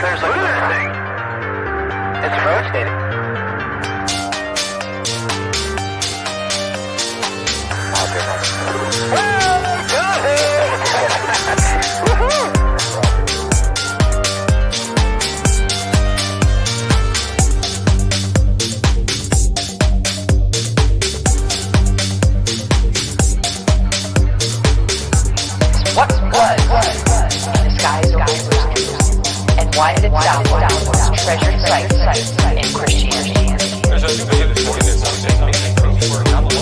There's a thing. It's rotating. Why did it download treasured sites in Christianity? There's a significant proof for another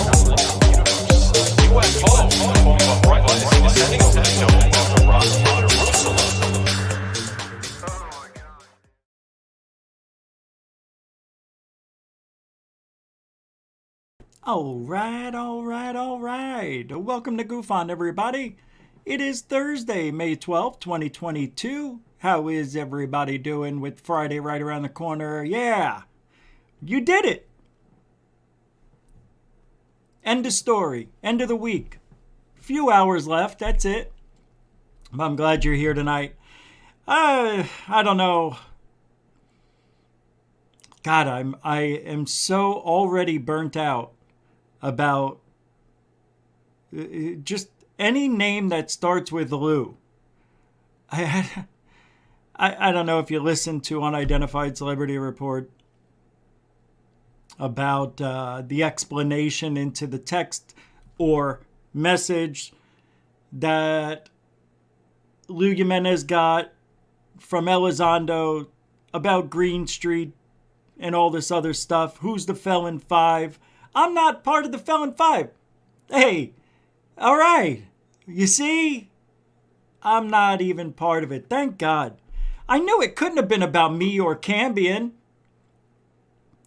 UFO, a bright line is descending over the dome of the rock of Jerusalem. All right. Welcome to Goof On, everybody. It is Thursday, May 12th, 2022. How is everybody doing with Friday right around the corner? Yeah, you did it. End of story. End of the week. Few hours left. That's it. I'm glad you're here tonight. I don't know. God, I am so already burnt out about just any name that starts with Lou. I don't know if you listened to Unidentified Celebrity Report about the explanation into the text or message that Luis Jimenez got from Elizondo about Greenstreet and all this other stuff. Who's the Felon 5? I'm not part of the Felon 5. Hey, all right. You see? I'm not even part of it. Thank God. I knew it couldn't have been about me or Cambion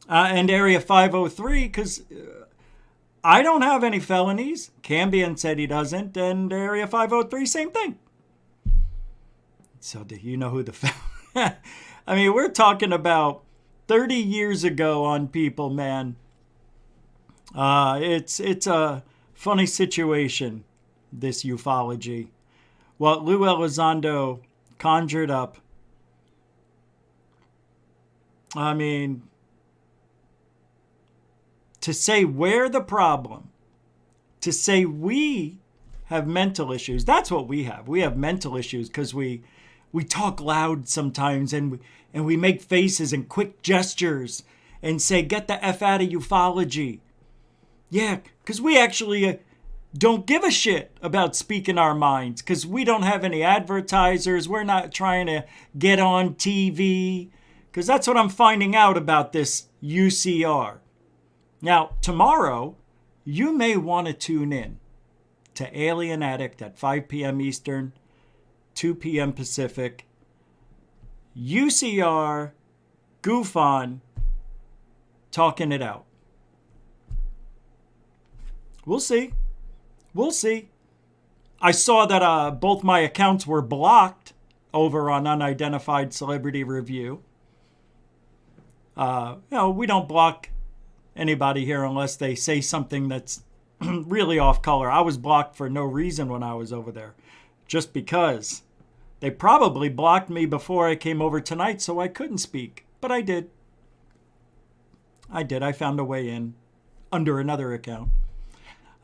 and Area 503 because I don't have any felonies. Cambion said he doesn't, and Area 503, same thing. So do you know who the felon? I mean, we're talking about 30 years ago on people, man. It's a funny situation, this ufology. What Luis Elizondo conjured up. I mean, to say we're the problem, to say we have mental issues, that's what we have. We have mental issues because we talk loud sometimes and we make faces and quick gestures and say, get the F out of ufology. Yeah, because we actually don't give a shit about speaking our minds because we don't have any advertisers. We're not trying to get on TV. Because that's what I'm finding out about this UCR. Now, tomorrow, you may want to tune in to Alien Addict at 5 p.m. Eastern, 2 p.m. Pacific. UCR, Goof On, talking it out. We'll see. We'll see. I saw that both my accounts were blocked over on Unidentified Celebrity Review. We don't block anybody here unless they say something that's really off color. I was blocked for no reason when I was over there. Just because. They probably blocked me before I came over tonight so I couldn't speak. But I did. I found a way in under another account.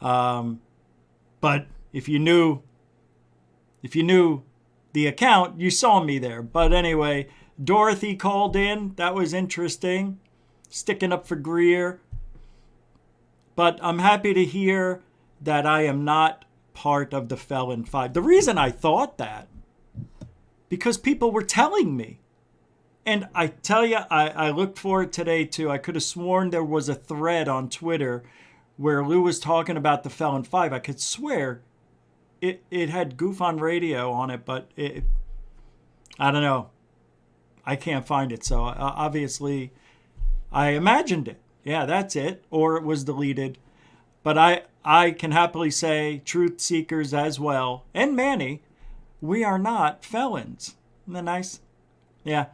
But if you knew the account, you saw me there. But anyway, Dorothy called in. That was interesting. Sticking up for Greer. But I'm happy to hear that I am not part of the Felon 5. The reason I thought that, because people were telling me. And I tell you, I looked for it today too. I could have sworn there was a thread on Twitter where Lou was talking about the Felon 5. I could swear it had Goof on Radio on it, but I don't know. I can't find it. So obviously I imagined it. Yeah, that's it. Or it was deleted. But I can happily say, truth seekers as well, and Manny, we are not felons. Isn't that nice? Yeah,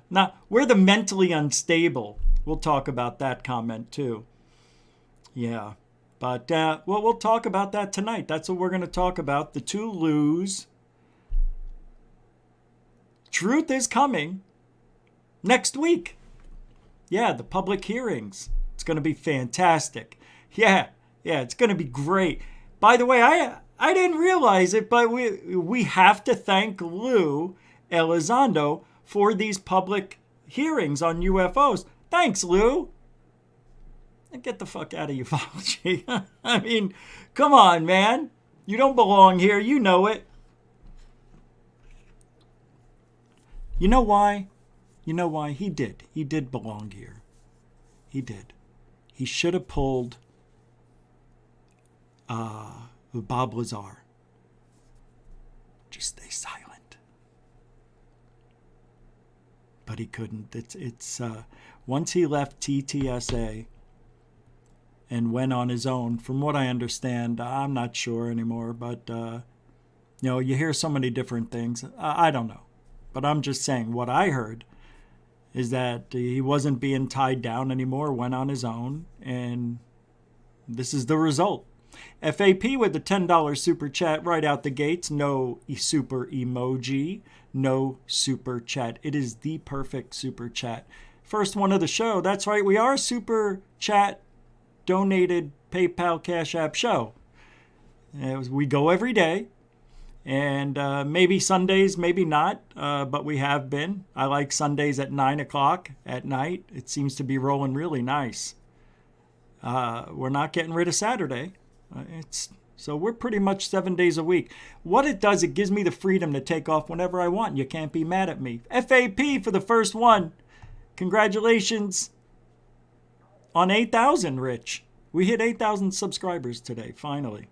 we're the mentally unstable. We'll talk about that comment too. Yeah, but we'll talk about that tonight. That's what we're going to talk about. The two Lues. Truth is coming. next week. Yeah, the public hearings. It's going to be fantastic. Yeah, it's going to be great. By the way, I didn't realize it, but we have to thank Luis Elizondo for these public hearings on UFOs. Thanks, Lou. Get the fuck out of ufology. I mean, come on, man. You don't belong here. You know it. You know why? You know why? He did. He did belong here. He did. He should have pulled Bob Lazar. Just stay silent. But he couldn't. It's once he left TTSA and went on his own, from what I understand, I'm not sure anymore, but you hear so many different things. I don't know. But I'm just saying what I heard is that he wasn't being tied down anymore, went on his own, and this is the result. FAP with the $10 super chat right out the gates. No super emoji, no super chat. It is the perfect super chat. First one of the show. That's right, we are a super chat donated PayPal Cash App show. We go every day. And maybe Sundays, maybe not, but we have been. I like Sundays at 9 o'clock at night. It seems to be rolling really nice. We're not getting rid of Saturday. So we're pretty much 7 days a week. What it does, it gives me the freedom to take off whenever I want. You can't be mad at me. FAP for the first one. Congratulations on 8,000, Rich. We hit 8,000 subscribers today, finally.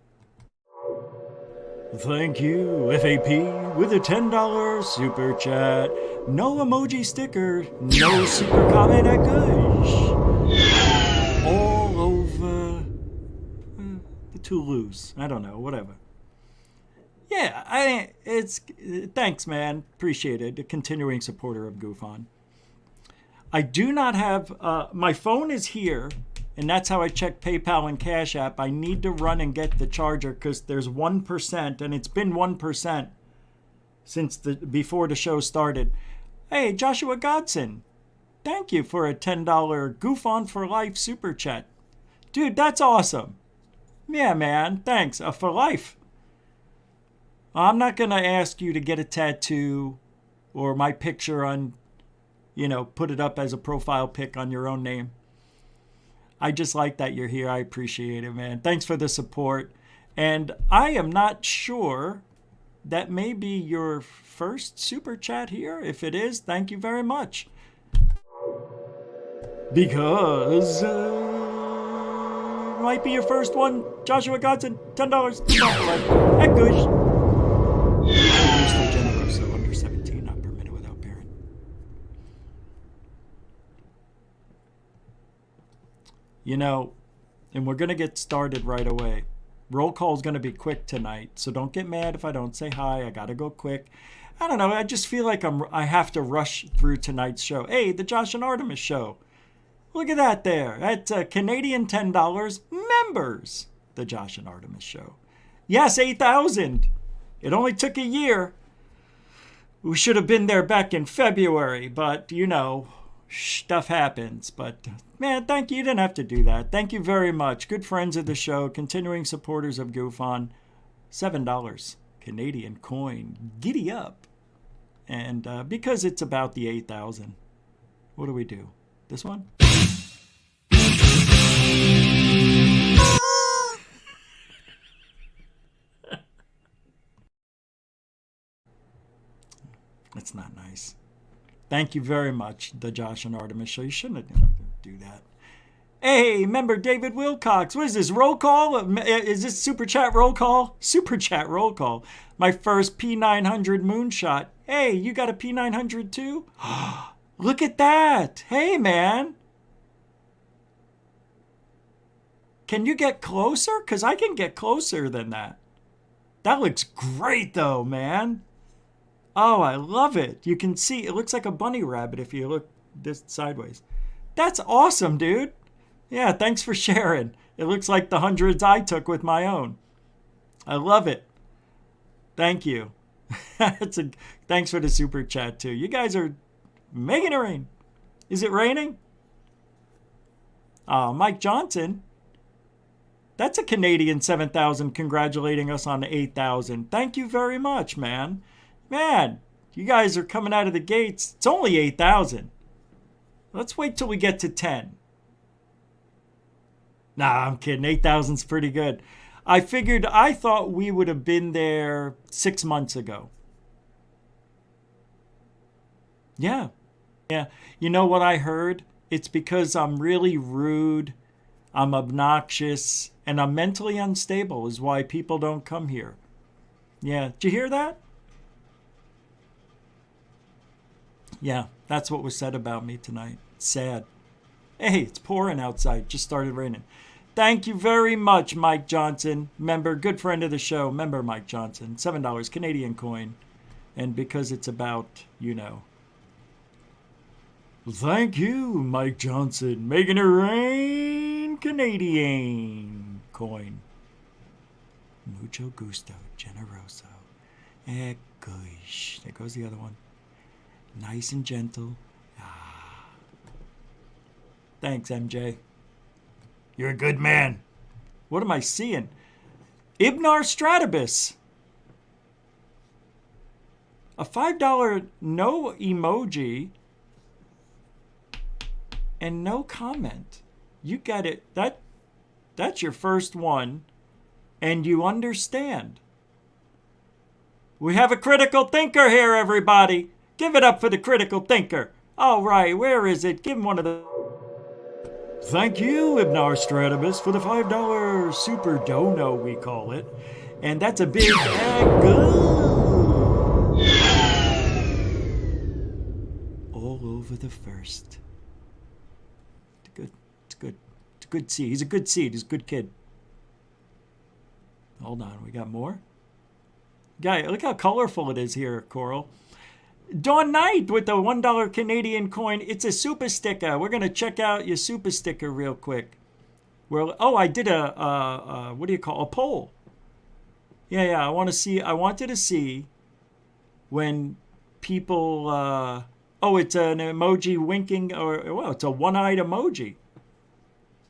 Thank you, FAP, with a $10 super chat. No emoji sticker, no super comment at Gush. All over the Toulouse. I don't know, whatever. Yeah, thanks, man. Appreciate it. A continuing supporter of Goof On. I do not have, my phone is here. And that's how I check PayPal and Cash App. I need to run and get the charger because there's 1%, and it's been 1% since before the show started. Hey, Joshua Godson, thank you for a $10 Goof On for Life super chat. Dude, that's awesome. Yeah, man, thanks. For life. I'm not going to ask you to get a tattoo or my picture on, put it up as a profile pic on your own name. I just like that you're here. I appreciate it, man. Thanks for the support. And I am not sure that may be your first super chat here. If it is, thank you very much. Because might be your first one. Joshua Godson, $10. Heck, Gush. So under 17, not permitted without parent. And we're going to get started right away. Roll call is going to be quick tonight, so don't get mad if I don't say hi. I got to go quick. I don't know. I just feel like I have to rush through tonight's show. Hey, the Josh and Artemis show. Look at that there. That's Canadian $10. Members. The Josh and Artemis show. Yes, 8,000. It only took a year. We should have been there back in February, but stuff happens. But man, thank you. You didn't have to do that. Thank you very much. Good friends of the show, continuing supporters of Goof On. $7 Canadian coin. Giddy up. And because it's about the 8,000, what do? This one? That's not nice. Thank you very much, the Josh and Artemis show. You shouldn't have do that. Hey, member David Wilcox. What is this, roll call? Is this super chat roll call? Super chat roll call. My first P900 moonshot. Hey, you got a P900 too? Look at that. Hey, man. Can you get closer? Because I can get closer than that. That looks great, though, man. Oh, I love it. You can see, it looks like a bunny rabbit if you look this sideways. That's awesome, dude. Yeah, thanks for sharing. It looks like the hundreds I took with my own. I love it. Thank you. Thanks for the super chat, too. You guys are making it rain. Is it raining? Mike Johnson. That's a Canadian 7,000 congratulating us on the 8,000. Thank you very much, man. Man, you guys are coming out of the gates. It's only 8,000. Let's wait till we get to 10. Nah, I'm kidding. 8,000's pretty good. I thought we would have been there 6 months ago. Yeah. Yeah. You know what I heard? It's because I'm really rude, I'm obnoxious, and I'm mentally unstable is why people don't come here. Yeah. Did you hear that? Yeah, that's what was said about me tonight. Sad. Hey, it's pouring outside. Just started raining. Thank you very much, Mike Johnson. Member, good friend of the show. Member Mike Johnson. $7 Canadian coin. And because it's about, you know. Thank you, Mike Johnson. Making it rain, Canadian coin. Mucho gusto, generoso. Gosh. There goes the other one. Nice and gentle. Thanks, MJ. You're a good man. What am I seeing? Ibnar Stratabus. A $5 no emoji and no comment. You get it. That's your first one, and you understand. We have a critical thinker here, everybody. Give it up for the critical thinker. All right, where is it? Give him one of the... Thank you, Ibnar Stratabus, for the $5 super dono, we call it. And that's a big all over the first. It's a good seed. He's a good seed. He's a good kid. Hold on, we got more? Guy, look how colorful it is here, Coral. Dawn Knight with the $1 Canadian coin. It's a super sticker. We're going to check out your super sticker real quick. I did a poll. Yeah, I wanted to see when people, it's an emoji winking, it's a one-eyed emoji.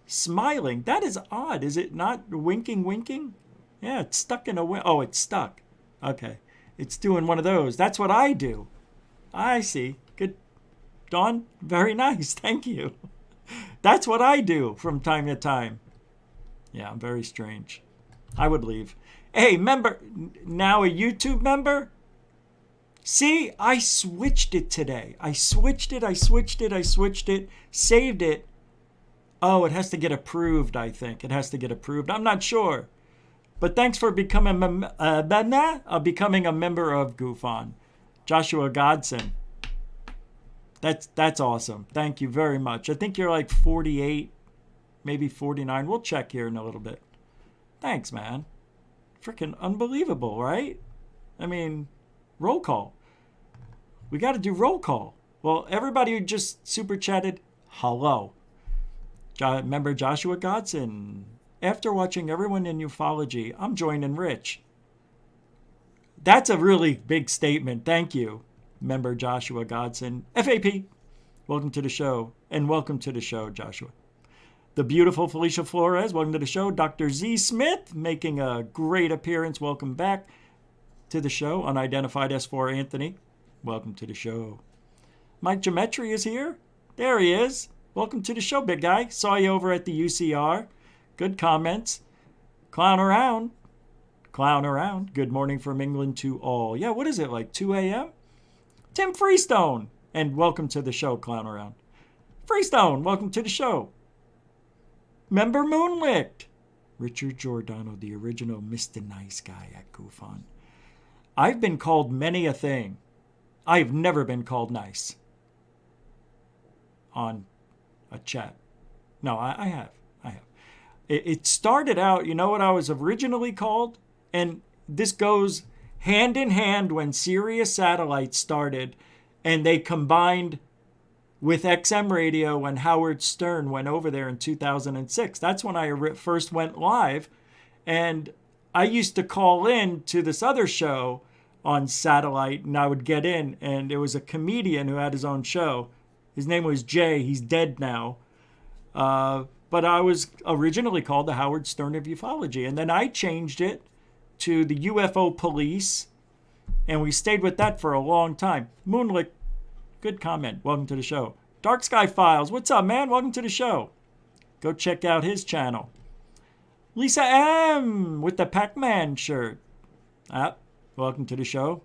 Smiling. That is odd. Is it not winking? Yeah, it's stuck in a it's stuck. Okay. It's doing one of those. That's what I do. I see. Good. Dawn, very nice. Thank you. That's what I do from time to time. Yeah, I'm very strange. I would leave. Hey, member, now a YouTube member? See, I switched it today. I switched it, saved it. Oh, it has to get approved, I think. It has to get approved. I'm not sure. But thanks for becoming a member of GoofOn. Joshua Godson. That's awesome. Thank you very much. I think you're like 48, maybe 49. We'll check here in a little bit. Thanks, man. Freaking unbelievable, right? I mean, roll call. We got to do roll call. Well, everybody who just super chatted, hello. Member Joshua Godson. After watching everyone in ufology, I'm joining Rich. That's a really big statement. Thank you, member Joshua Godson. FAP, welcome to the show. And welcome to the show, Joshua. The beautiful Felicia Flores, welcome to the show. Dr. Z. Smith, making a great appearance. Welcome back to the show. Unidentified S4 Anthony, welcome to the show. Mike Geometry is here. There he is. Welcome to the show, big guy. Saw you over at the UCR. Good comments. Clown around. Good morning from England to all. Yeah, what is it, like 2 a.m.? Tim Freestone. And welcome to the show, Clown Around. Freestone, welcome to the show. Member Moonlicked. Richard Giordano, the original Mr. Nice Guy at GoofOn. I've been called many a thing. I've never been called nice. On a chat. No, I have. It started out, you know what I was originally called? And this goes hand in hand when Sirius Satellite started and they combined with XM Radio when Howard Stern went over there in 2006. That's when I first went live. And I used to call in to this other show on satellite and I would get in and it was a comedian who had his own show. His name was Jay. He's dead now. But I was originally called the Howard Stern of UFOlogy. And then I changed it to the UFO Police. And we stayed with that for a long time. Moonlight, good comment. Welcome to the show. Dark Sky Files, what's up, man? Welcome to the show. Go check out his channel. Lisa M with the Pac-Man shirt. Welcome to the show.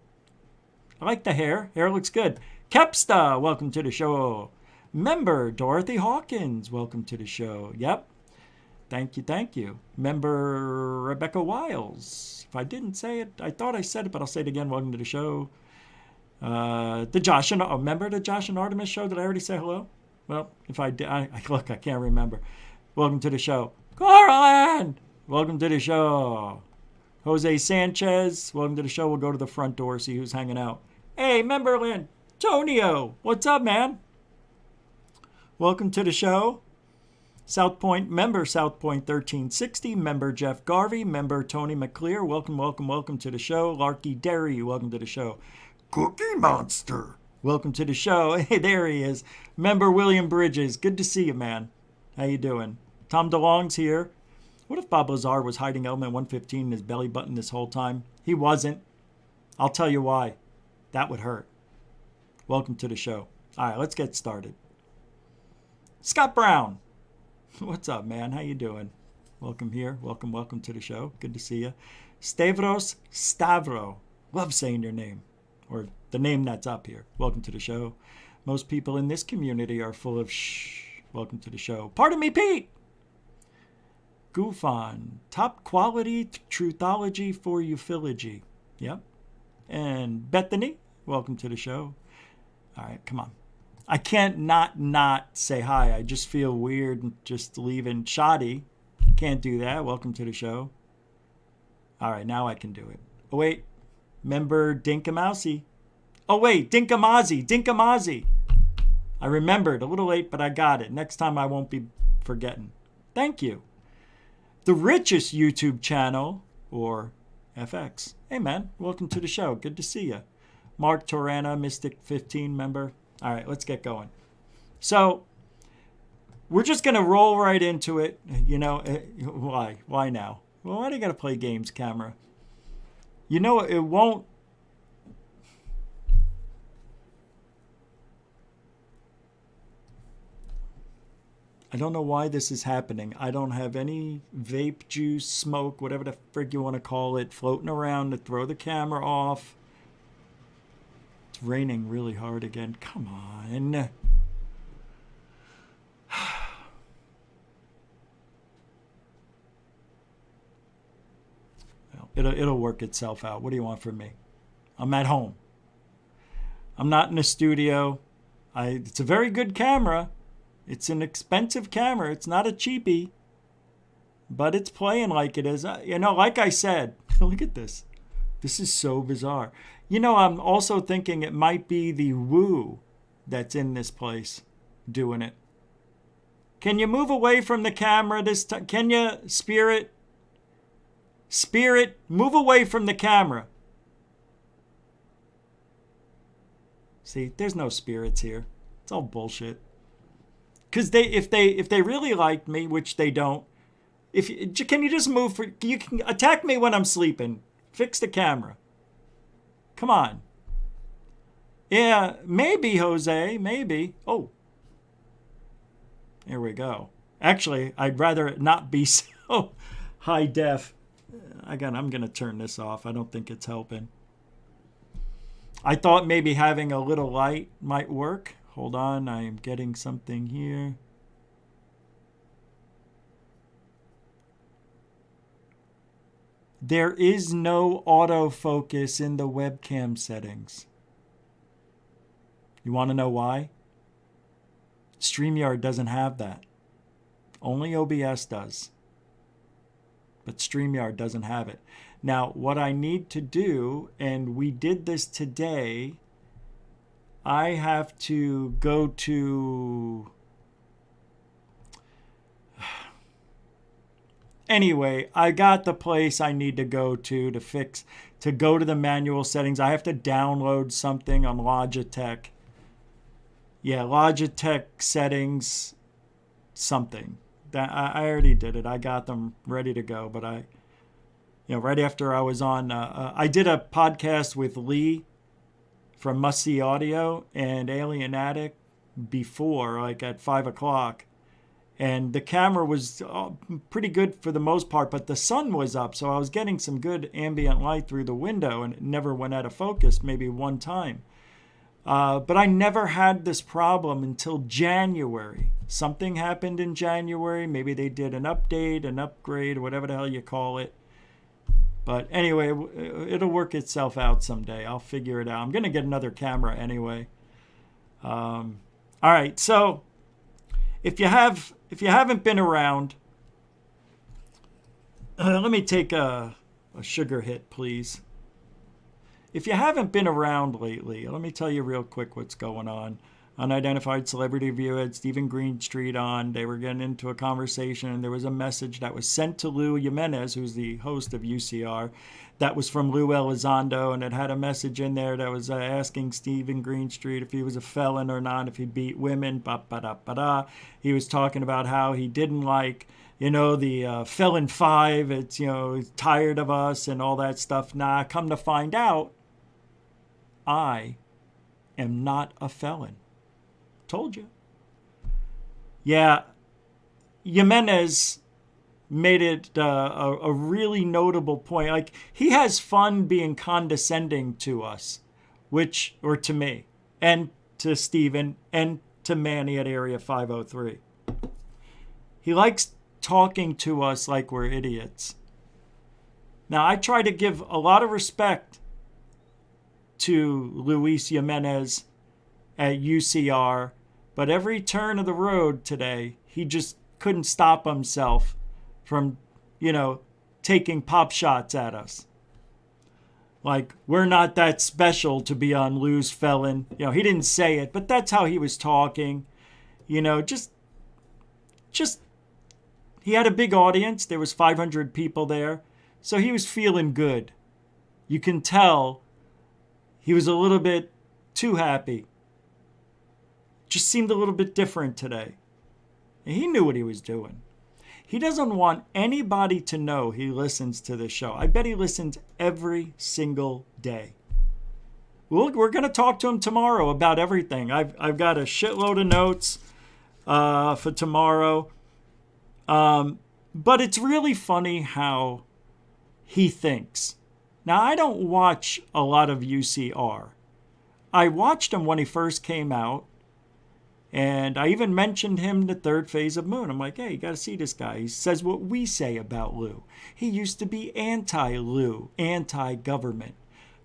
I like the hair. Hair looks good. Kepsta, welcome to the show. Member Dorothy Hawkins, welcome to the show. Yep. Thank you, thank you. Member Rebecca Wiles. If I didn't say it, I thought I said it, but I'll say it again. Welcome to the show. The Josh and remember the Josh and Artemis show? Did I already say hello? Well, if I did, I can't remember. Welcome to the show. Carlin, welcome to the show. Jose Sanchez, welcome to the show. We'll go to the front door, see who's hanging out. Hey, member Lynn, Tonio, what's up, man? Welcome to the show. South Point member, South Point 1360, member Jeff Garvey, member Tony McClear, welcome to the show. Larky Derry, welcome to the show. Cookie Monster, welcome to the show. Hey, there he is. Member William Bridges, good to see you, man. How you doing? Tom DeLong's here. What if Bob Lazar was hiding element 115 in his belly button this whole time? He wasn't. I'll tell you why. That would hurt. Welcome to the show. All right, let's get started. Scott Brown. What's up, man? How you doing? Welcome here. Welcome to the show. Good to see you. Stavros Stavro. Love saying your name. Or the name that's up here. Welcome to the show. Most people in this community are full of shh. Welcome to the show. Pardon me, Pete. Goof on. Top quality truthology for UFOlogy. Yep. And Bethany. Welcome to the show. All right, come on. I can't not say hi. I just feel weird just leaving. Shoddy. Can't do that. Welcome to the show. All right, now I can do it. Oh, wait. Member Dinkamasi. Oh, wait. Dinkamazzi. I remembered. A little late, but I got it. Next time I won't be forgetting. Thank you. The richest YouTube channel, or FX. Hey, man. Welcome to the show. Good to see you. Mark Torana, Mystic 15 member. All right, let's get going. So we're just going to roll right into it. You know, why? Why now? Well, why do you got to play games, camera? You know, it won't. I don't know why this is happening. I don't have any vape juice, smoke, whatever the frig you want to call it, floating around to throw the camera off. It's raining really hard again. Come on. Well, it'll work itself out. What do you want from me? I'm at home. I'm not in a studio. It's a very good camera. It's an expensive camera. It's not a cheapie. But it's playing like it is. You know, like I said, look at this. This is so bizarre. You know, I'm also thinking it might be the woo that's in this place doing it. Can you move away from the camera this time? Can you, Spirit? Spirit, move away from the camera. See, there's no spirits here. It's all bullshit. Because if they really liked me, which they don't, can you just move? You can attack me when I'm sleeping. Fix the camera. Come on. Yeah, maybe, Jose. Maybe. Oh. Here we go. Actually, I'd rather it not be so high def. Again, I'm going to turn this off. I don't think it's helping. I thought maybe having a little light might work. Hold on. I am getting something here. There is no autofocus in the webcam settings. You want to know why? StreamYard doesn't have that. Only OBS does. But StreamYard doesn't have it. Now, what I need to do, and we did this today, I have to go to... Anyway, I got the place I need to go to go to the manual settings. I have to download something on Logitech. Yeah, Logitech settings, something. That I already did it. I got them ready to go, but right after I was on, I did a podcast with Lee from Must See Audio and Alien Addict before, like at 5 o'clock. And the camera was pretty good for the most part, but the sun was up, so I was getting some good ambient light through the window, and it never went out of focus, maybe one time. But I never had this problem until January. Something happened in January. Maybe they did an update, an upgrade, whatever the hell you call it. But anyway, it'll work itself out someday. I'll figure it out. I'm going to get another camera anyway. All right, so if you haven't been around, let me take a sugar hit, please. If you haven't been around lately, let me tell you real quick what's going on. Unidentified Celebrity Review had Steven Greenstreet on. They were getting into a conversation, and there was a message that was sent to Luis Jimenez, who's the host of UCR, that was from Luis Elizondo, and it had a message in there that was asking Steven Greenstreet if he was a felon or not, if he beat women, ba-ba-da-ba-da. He was talking about how he didn't like, the Felon 5, it's, he's tired of us and all that stuff. Nah, come to find out, I am not a felon. Told you. Yeah, Jimenez made it a really notable point. Like, he has fun being condescending to us, or to me, and to Steven, and to Manny at Area 503. He likes talking to us like we're idiots. Now, I try to give a lot of respect to Luis Jimenez at UCR, but every turn of the road today, he just couldn't stop himself from, taking pop shots at us. Like, we're not that special to be on Lu's Felon. He didn't say it, but that's how he was talking. Just he had a big audience. There was 500 people there. So he was feeling good. You can tell he was a little bit too happy. Just seemed a little bit different today. And he knew what he was doing. He doesn't want anybody to know he listens to this show. I bet he listens every single day. We're going to talk to him tomorrow about everything. I've got a shitload of notes for tomorrow. But it's really funny how he thinks. Now, I don't watch a lot of UCR. I watched him when he first came out. And I even mentioned him in the third phase of Moon. I'm like, hey, you got to see this guy. He says what we say about Lou. He used to be anti-Lou, anti-government.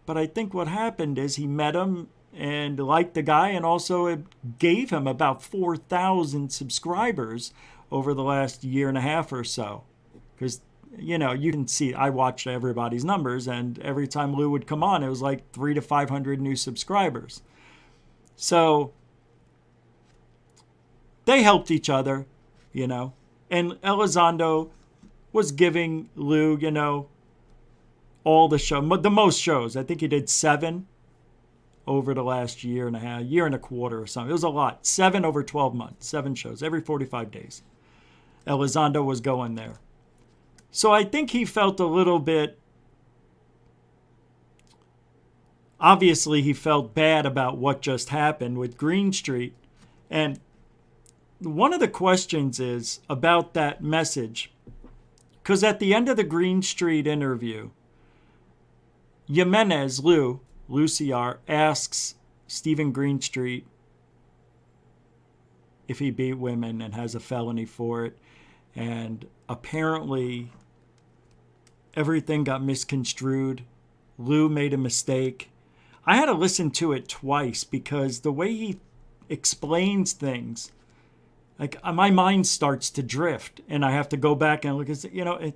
But I think what happened is he met him and liked the guy, and also it gave him about 4,000 subscribers over the last year and a half or so. Because, you can see, I watched everybody's numbers, and every time Lou would come on, it was like 300 to 500 new subscribers. So they helped each other, and Elizondo was giving Lou, all the most shows. I think he did 7 over the last year and a quarter or something. It was a lot. 7 over 12 months, 7 shows, every 45 days. Elizondo was going there. So I think he felt a little bit, obviously he felt bad about what just happened with Greenstreet. And one of the questions is about that message, because at the end of the Greenstreet interview, Jimenez, Luciar, asks Steven Greenstreet if he beat women and has a felony for it. And apparently everything got misconstrued. Lou made a mistake. I had to listen to it twice because the way he explains things, like, my mind starts to drift, and I have to go back and look at it.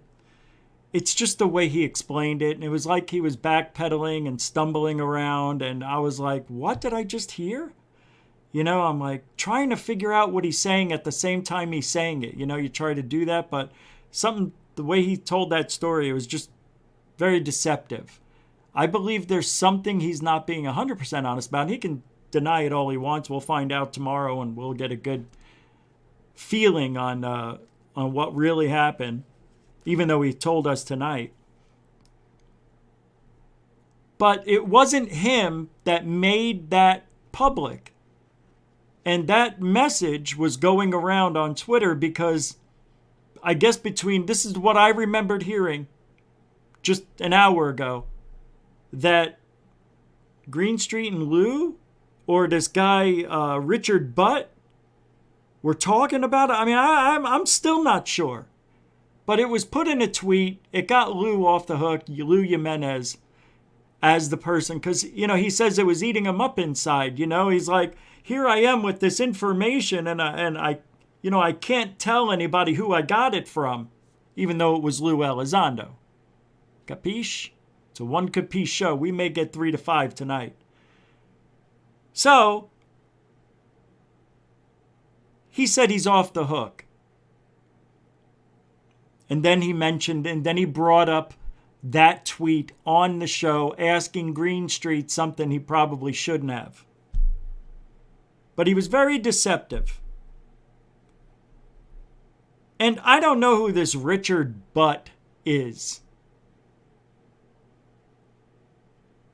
It's just the way he explained it, and it was like he was backpedaling and stumbling around, and I was like, what did I just hear? I'm like trying to figure out what he's saying at the same time he's saying it. You try to do that, but the way he told that story, it was just very deceptive. I believe there's something he's not being 100% honest about. He can deny it all he wants. We'll find out tomorrow, and we'll get a good feeling on what really happened, even though he told us tonight. But it wasn't him that made that public. And that message was going around on Twitter because I guess this is what I remembered hearing just an hour ago, that Greenstreet and Lou, or this guy Richard Butt, were talking about it. I mean, I'm still not sure. But it was put in a tweet. It got Lou off the hook, Lou Jimenez, as the person, because, he says it was eating him up inside. He's like, here I am with this information, and I can't tell anybody who I got it from, even though it was Luis Elizondo. Capiche? It's a one capiche show. We may get 3 to 5 tonight. So, he said he's off the hook. And then he brought up that tweet on the show asking Greenstreet something he probably shouldn't have. But he was very deceptive. And I don't know who this Richard Butt is.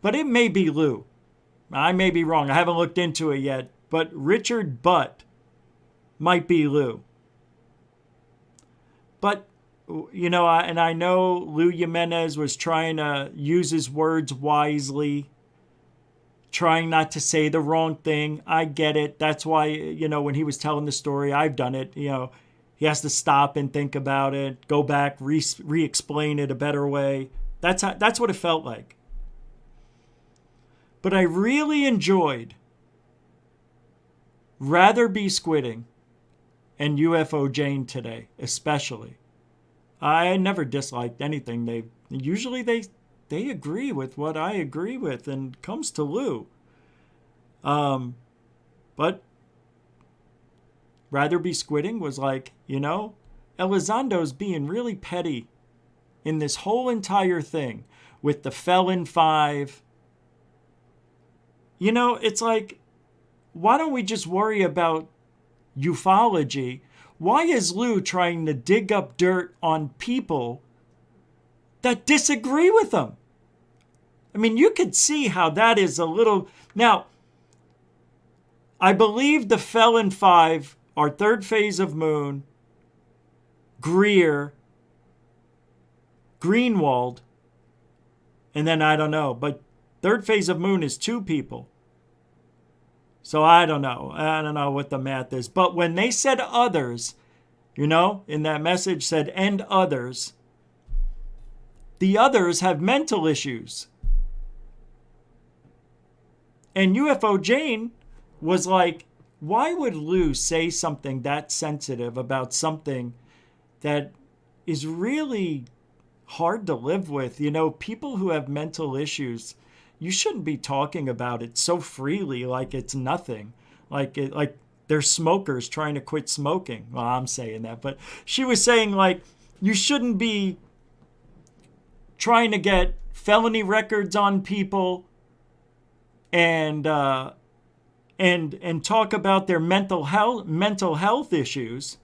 But it may be Lou. I may be wrong. I haven't looked into it yet. But Richard Butt might be Lou. But, I know Lou Jimenez was trying to use his words wisely, trying not to say the wrong thing. I get it. That's why, when he was telling the story, I've done it. He has to stop and think about it, go back, re-explain it a better way. That's what it felt like. But I really enjoyed Rather Be Squidding and UFO Jane today, especially. I never disliked anything. They agree with what I agree with, and comes to Lou. But Rather Be Squidding was like, Elizondo's being really petty in this whole entire thing with the Felon 5. It's like, why don't we just worry about UFOlogy? Why is Lou trying to dig up dirt on people that disagree with him? I mean, you could see how that is a little... Now, I believe the Felon 5 are Third Phase of Moon, Greer, Greenwald, and then I don't know. But Third Phase of Moon is 2 people. So I don't know. I don't know what the math is. But when they said others, in that message said, and others, the others have mental issues. And UFO Jane was like, why would Lou say something that sensitive about something that is really hard to live with? People who have mental issues, you shouldn't be talking about it so freely like it's nothing. Like they're smokers trying to quit smoking. Well, I'm saying that. But she was saying, like, you shouldn't be trying to get felony records on people and talk about their mental health issues.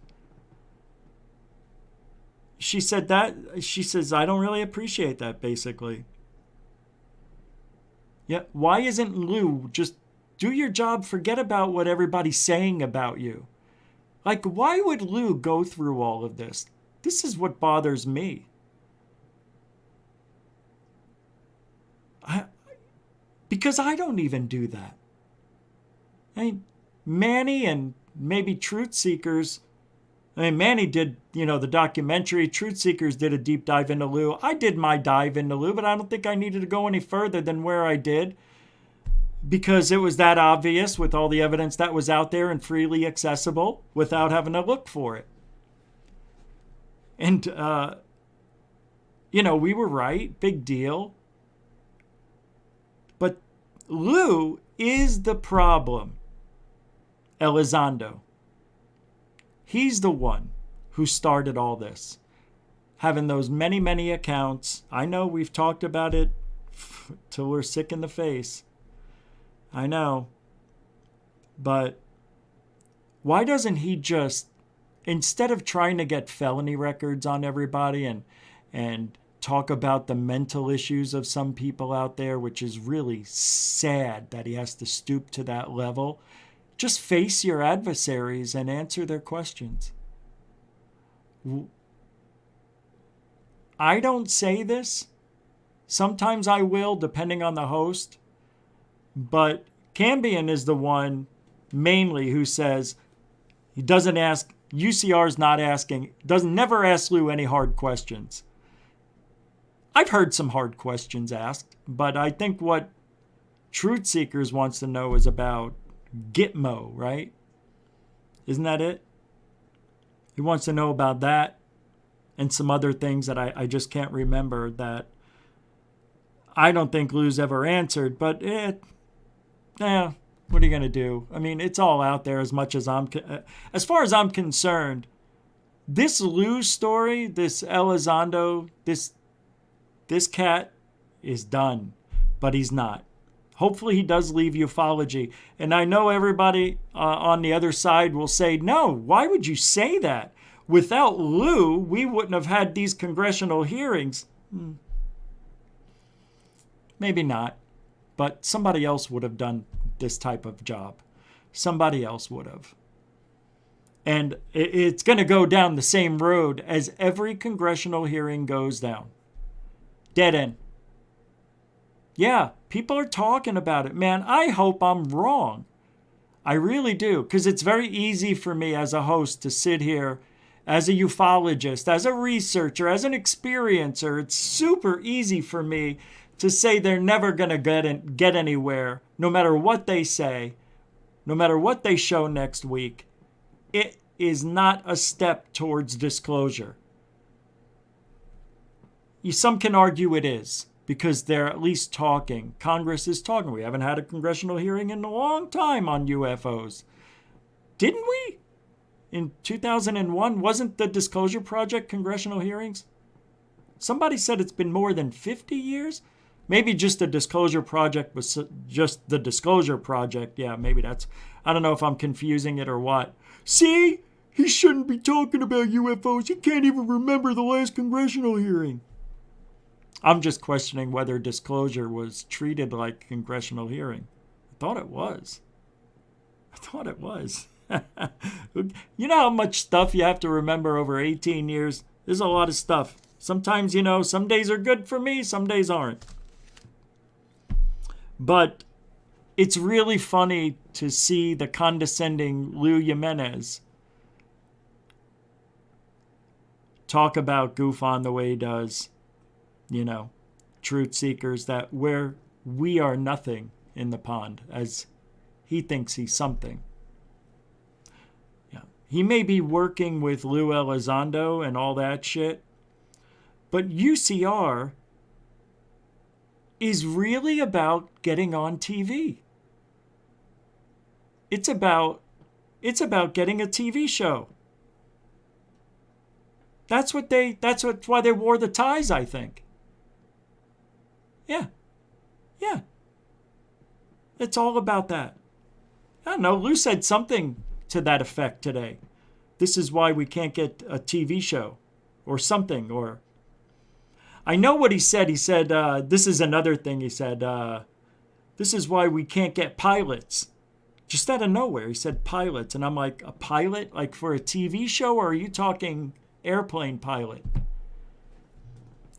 She said, I don't really appreciate that, basically. Yeah, why isn't Lou just do your job, forget about what everybody's saying about you? Like, why would Lou go through all of this? This is what bothers me. Because I don't even do that. I mean, Manny and maybe Truth Seekers. I mean, Manny did, the documentary. Truth Seekers did a deep dive into Lou. I did my dive into Lou, but I don't think I needed to go any further than where I did, because it was that obvious with all the evidence that was out there and freely accessible without having to look for it. And, we were right. Big deal. But Lou is the problem. Elizondo. He's the one who started all this. Having those many, many accounts. I know we've talked about it till we're sick in the face. I know. But why doesn't he just, instead of trying to get felony records on everybody and talk about the mental issues of some people out there, which is really sad that he has to stoop to that level, just face your adversaries and answer their questions. I don't say this. Sometimes I will, depending on the host. But Cambion is the one mainly who says he doesn't ask, UCR's not asking, doesn't never ask Lou any hard questions. I've heard some hard questions asked, but I think what Truth Seekers wants to know is about Gitmo, right? Isn't that it? He wants to know about that and some other things that I just can't remember that I don't think Lou's ever answered, but what are you going to do? I mean, it's all out there as much as as far as I'm concerned. This Lou story, this Elizondo, this cat is done, but he's not. Hopefully he does leave ufology. And I know everybody on the other side will say, no, why would you say that? Without Lou, we wouldn't have had these congressional hearings. Maybe not, but somebody else would have done this type of job. Somebody else would have. And it's going to go down the same road as every congressional hearing goes down. Dead end. Yeah, people are talking about it. Man, I hope I'm wrong. I really do, because it's very easy for me as a host to sit here as a ufologist, as a researcher, as an experiencer. It's super easy for me to say they're never going to get anywhere, no matter what they say, no matter what they show next week. It is not a step towards disclosure. Some can argue it is, because they're at least talking. Congress is talking. We haven't had a congressional hearing in a long time on UFOs. Didn't we? In 2001, wasn't the Disclosure Project congressional hearings? Somebody said it's been more than 50 years? Maybe just the Disclosure Project was just the Disclosure Project. Yeah, maybe that's... I don't know if I'm confusing it or what. See? He shouldn't be talking about UFOs. He can't even remember the last congressional hearing. I'm just questioning whether disclosure was treated like a congressional hearing. I thought it was. You know how much stuff you have to remember over 18 years? There's a lot of stuff. Sometimes, some days are good for me, some days aren't. But it's really funny to see the condescending Luis Jimenez talk about GoofOn the way he does. Truth seekers, that where we are nothing in the pond, as he thinks he's something. Yeah. He may be working with Luis Elizondo and all that shit, but UCR is really about getting on TV. It's about getting a TV show. That's why they wore the ties, I think. Yeah. It's all about that. I don't know. Lou said something to that effect today. This is why we can't get a TV show or something. Or I know what he said. He said, this is another thing. He said, this is why we can't get pilots. Just out of nowhere, he said pilots. And I'm like, a pilot? Like for a TV show? Or are you talking airplane pilot?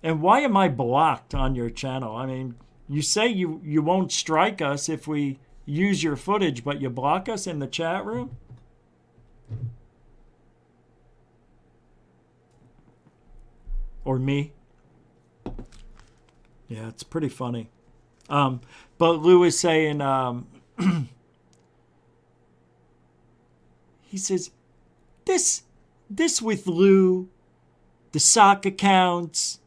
And why am I blocked on your channel? I mean, you say you won't strike us if we use your footage, but you block us in the chat room? Or me? Yeah, it's pretty funny. But Lou is saying, he says, this with Lou, the sock accounts,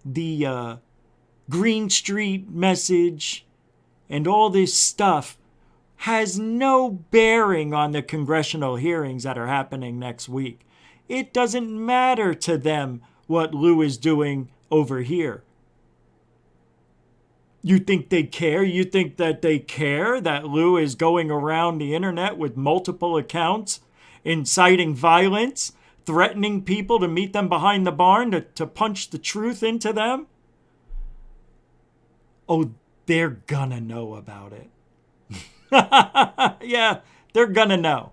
the Greenstreet message, and all this stuff has no bearing on the congressional hearings that are happening next week. It doesn't matter to them what Lou is doing over here. You think they care? You think that they care that Lou is going around the internet with multiple accounts, inciting violence, threatening people to meet them behind the barn to punch the truth into them? Oh, they're gonna know about it. Yeah, they're gonna know.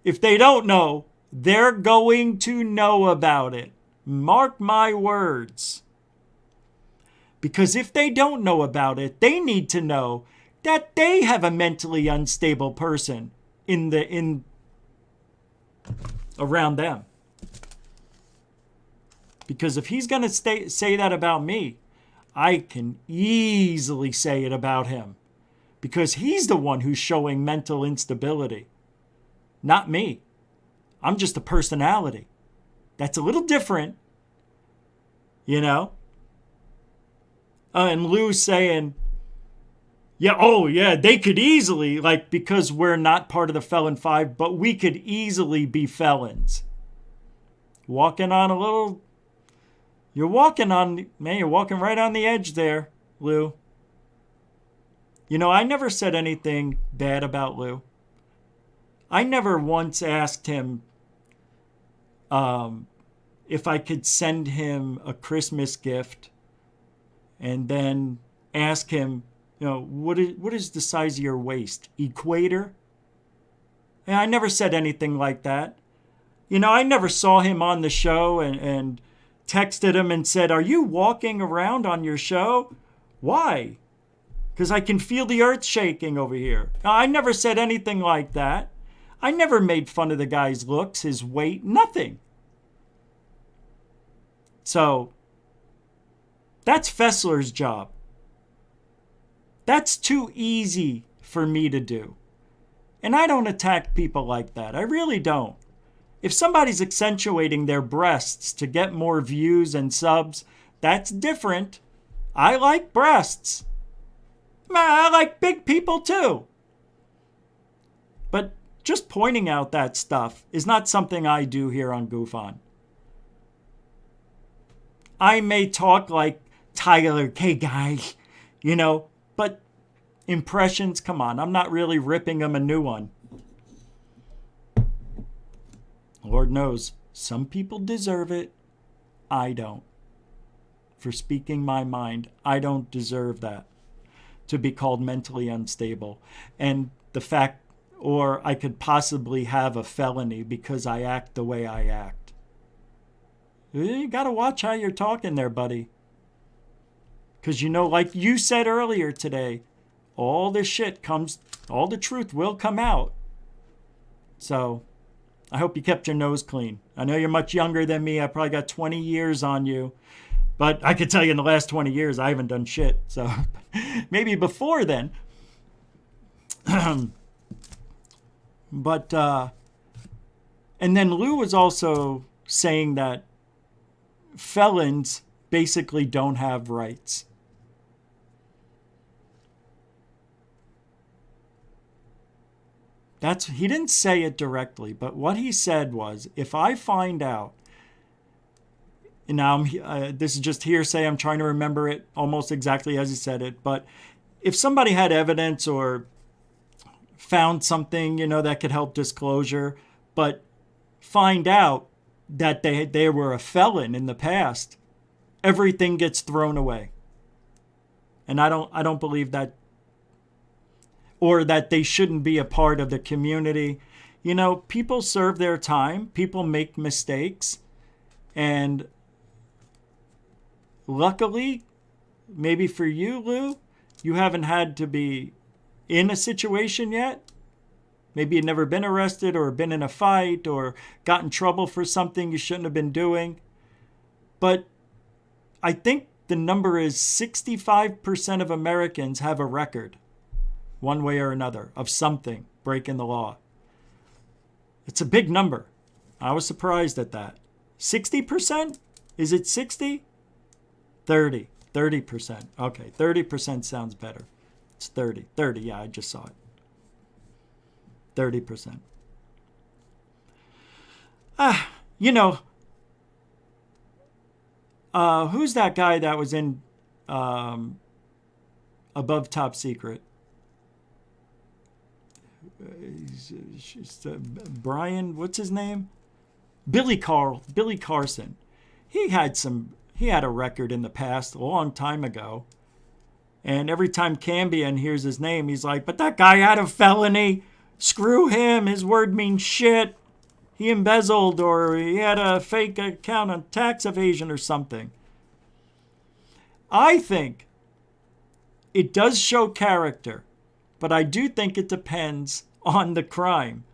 If they don't know, they're going to know about it. Mark my words. Because if they don't know about it, they need to know that they have a mentally unstable person around them. Because if he's going to say that about me, I can easily say it about him. Because he's the one who's showing mental instability, not me. I'm just a personality. That's a little different, you know? And Lou's saying, yeah, oh yeah, they could easily, like, because we're not part of the Felon 5, but we could easily be felons. Walking on a little, you're walking right on the edge there, Lou. You know, I never said anything bad about Lou. I never once asked him if I could send him a Christmas gift and then ask him, you know, what is the size of your waist? Equator? And I never said anything like that. You know, I never saw him on the show and texted him and said, are you walking around on your show? Why? Because I can feel the earth shaking over here. I never said anything like that. I never made fun of the guy's looks, his weight, nothing. So, that's Fessler's job. That's too easy for me to do. And I don't attack people like that. I really don't. If somebody's accentuating their breasts to get more views and subs, that's different. I like breasts. I like big people too. But just pointing out that stuff is not something I do here on Goof On. I may talk like Tyler, hey guys, you know, but impressions, come on, I'm not really ripping him a new one. Lord knows, some people deserve it. I don't. For speaking my mind, I don't deserve that. To be called mentally unstable. And the fact, or I could possibly have a felony because I act the way I act. You got to watch how you're talking there, buddy. Because, you know, like you said earlier today, all the truth will come out. So, I hope you kept your nose clean. I know you're much younger than me. I probably got 20 years on you. But I could tell you in the last 20 years, I haven't done shit. So, maybe before then. But, and then Lou was also saying that felons basically don't have rights. He didn't say it directly, but what he said was, if I find out, and now this is just hearsay, I'm trying to remember it almost exactly as he said it, but if somebody had evidence or found something, you know, that could help disclosure, but find out that they were a felon in the past, everything gets thrown away. And I don't believe that, or that they shouldn't be a part of the community. You know, people serve their time, people make mistakes, and luckily, maybe for you, Lou, you haven't had to be in a situation yet. Maybe you've never been arrested or been in a fight or got in trouble for something you shouldn't have been doing. But I think the number is 65% of Americans have a record, one way or another, of something breaking the law. It's a big number. I was surprised at that. 60%? Is it 60? 30%. Okay, 30% sounds better. It's 30. 30, yeah, I just saw it. 30%. You know, who's that guy that was in above top secret. Brian, what's his name? Billy Carson. He had a record in the past a long time ago. And every time Cambion hears his name, he's like, but that guy had a felony. Screw him. His word means shit. He embezzled, or he had a fake account on tax evasion or something. I think it does show character, but I do think it depends on the crime.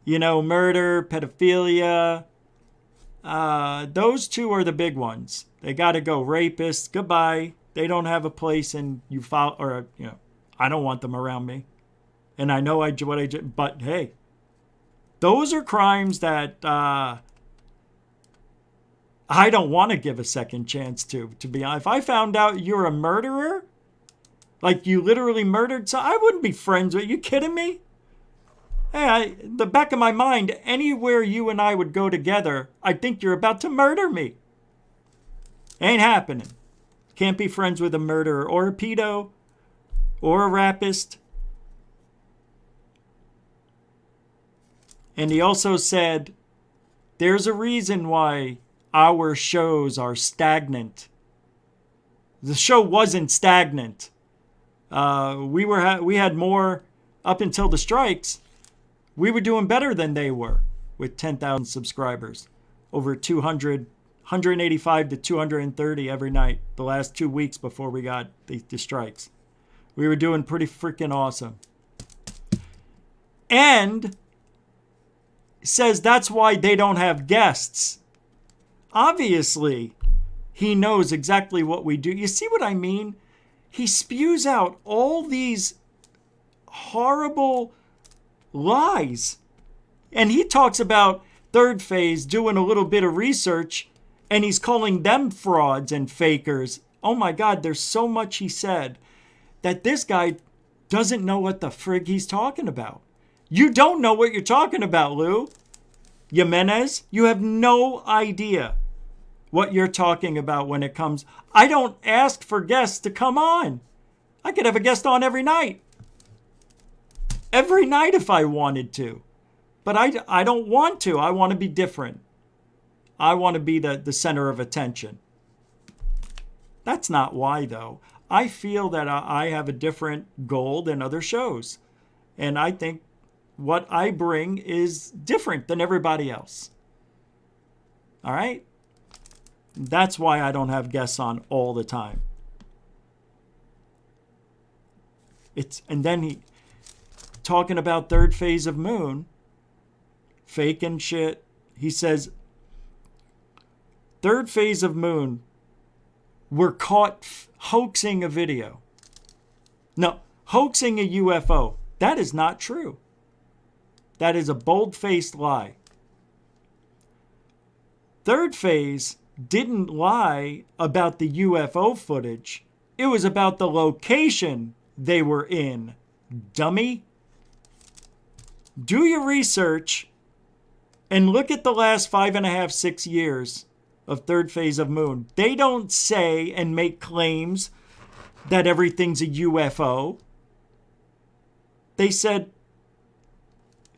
You know, murder, pedophilia, those two are the big ones. They got to go. Rapists, goodbye. They don't have a place in I don't want them around me. And I know what I did, but hey, those are crimes that I don't want to give a second chance to be honest. If I found out you're a murderer, like you literally murdered someone, I wouldn't be friends with you. You kidding me? Hey, the back of my mind, anywhere you and I would go together, I think you're about to murder me. Ain't happening. Can't be friends with a murderer or a pedo or a rapist. And he also said, there's a reason why our shows are stagnant. The show wasn't stagnant. We had more up until the strikes. We were doing better than they were with 10,000 subscribers. Over 185 to 230 every night the last 2 weeks before we got the strikes. We were doing pretty freaking awesome. And says that's why they don't have guests. Obviously, he knows exactly what we do. You see what I mean? He spews out all these horrible lies. And he talks about Third Phase doing a little bit of research, and he's calling them frauds and fakers. Oh my God, there's so much he said that this guy doesn't know what the frig he's talking about. You don't know what you're talking about, Lou. Jimenez, you have no idea what you're talking about when it comes. I don't ask for guests to come on. I could have a guest on every night. Every night if I wanted to. But I don't want to. I want to be different. I want to be the center of attention. That's not why, though. I feel that I have a different goal than other shows. And I think what I bring is different than everybody else. All right? That's why I don't have guests on all the time. And then he talking about Third Phase of Moon, fake and shit. He says, Third Phase of Moon were caught hoaxing a video. No, hoaxing a UFO. That is not true. That is a bold-faced lie. Third Phase didn't lie about the UFO footage. It was about the location they were in. Dummy. Do your research and look at the last 5.5, 6 years of Third Phase of Moon. They don't say and make claims that everything's a UFO. They said,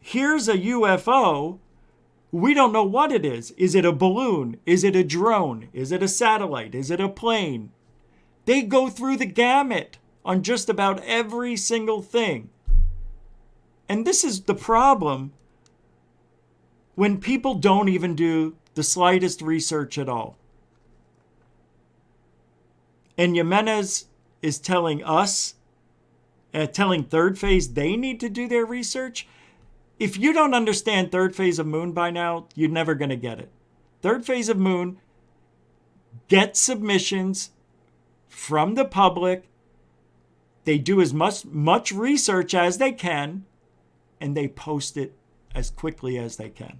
here's a UFO. We don't know what it is. Is it a balloon? Is it a drone? Is it a satellite? Is it a plane? They go through the gamut on just about every single thing. And this is the problem when people don't even do the slightest research at all. And Jimenez is telling us, telling Third Phase they need to do their research. If you don't understand Third Phase of Moon by now, you're never going to get it. Third Phase of Moon gets submissions from the public. They do as much research as they can, and they post it as quickly as they can.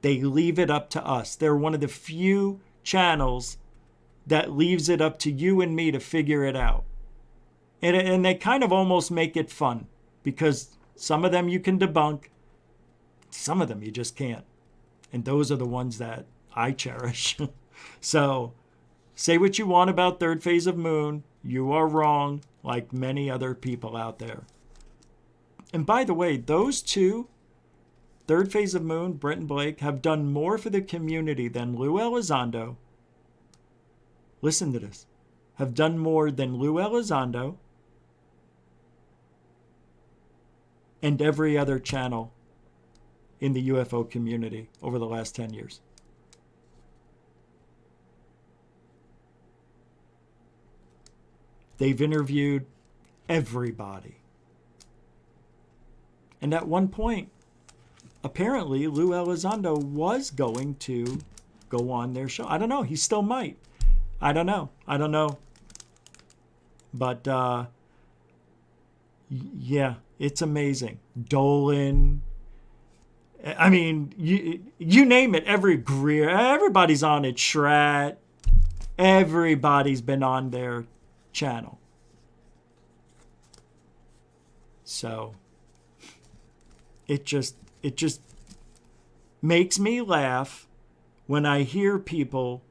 They leave it up to us. They're one of the few channels that leaves it up to you and me to figure it out. And they kind of almost make it fun, because some of them you can debunk, some of them you just can't. And those are the ones that I cherish. So Say what you want about third phase of moon. You are wrong, like many other people out there. And by the way, those two, third phase of moon, Brett and Blake, have done more for the community than Luis Elizondo. Listen to this. Have done more than Luis Elizondo and every other channel in the UFO community over the last 10 years. They've interviewed everybody. And at one point, apparently, Luis Elizondo was going to go on their show. I don't know. He still might. I don't know. But, yeah, it's amazing. Dolan. I mean, you name it. Everybody's on it. Shrat. Everybody's been on their channel. So it just makes me laugh when I hear people